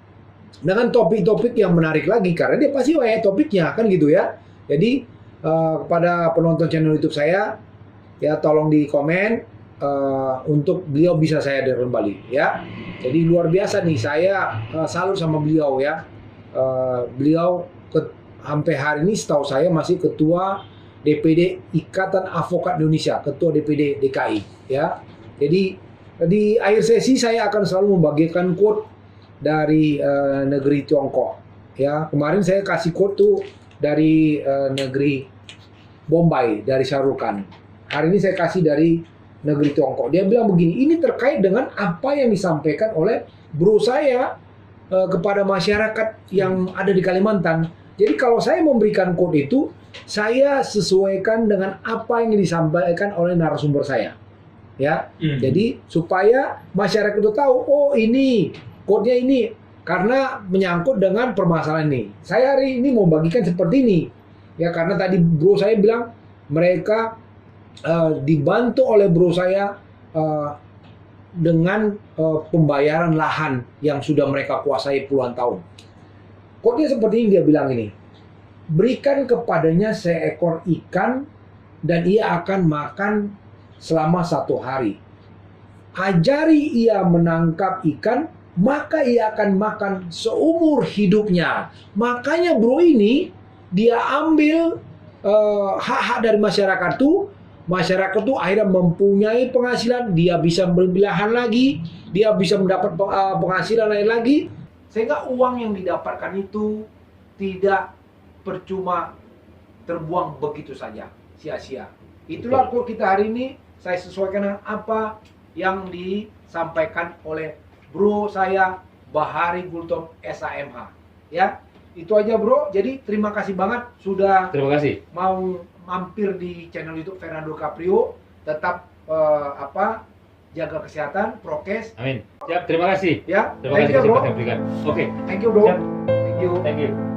dengan topik-topik yang menarik lagi, karena dia pasti topiknya kan gitu ya. Jadi kepada penonton channel YouTube saya ya, tolong di komen untuk beliau bisa saya datang kembali ya. Jadi luar biasa nih, saya salut sama beliau ya. Beliau sampai hari ini setahu saya masih ketua DPD Ikatan Advokat Indonesia, ketua DPD DKI ya. Jadi di akhir sesi saya akan selalu membagikan quote dari negeri Tiongkok. Ya, kemarin saya kasih quote tuh dari negeri Bombay, dari Shahrukh Khan. Hari ini saya kasih dari negeri Tiongkok. Dia bilang begini, ini terkait dengan apa yang disampaikan oleh bro saya kepada masyarakat yang ada di Kalimantan. Jadi kalau saya memberikan quote itu, saya sesuaikan dengan apa yang disampaikan oleh narasumber saya. Ya, jadi supaya masyarakat itu tahu, oh ini quote-nya ini karena menyangkut dengan permasalahan ini. Saya hari ini mau bagikan seperti ini, ya karena tadi bro saya bilang mereka dibantu oleh bro saya dengan pembayaran lahan yang sudah mereka kuasai puluhan tahun. Quote-nya seperti ini, dia bilang ini, berikan kepadanya seekor ikan dan ia akan makan selama 1 hari. Ajari ia menangkap ikan, maka ia akan makan seumur hidupnya. Makanya bro ini, dia ambil hak-hak dari masyarakat tuh. Masyarakat tuh akhirnya mempunyai penghasilan, dia bisa beli lahan lagi, dia bisa mendapat penghasilan lain lagi. Sehingga uang yang didapatkan itu tidak percuma terbuang begitu saja, sia-sia. Itulah quote kita hari ini. Saya sesuaikan dengan apa yang disampaikan oleh bro saya Bahari Gultom SAMH. Ya, itu aja bro. Jadi terima kasih banget sudah mau mampir di channel YouTube Fernando Caprio. Tetap jaga kesehatan, prokes. Amin. Siap, terima kasih. Ya, terima kasih bro. Oke. Thank you bro. Siap. Thank you. Thank you.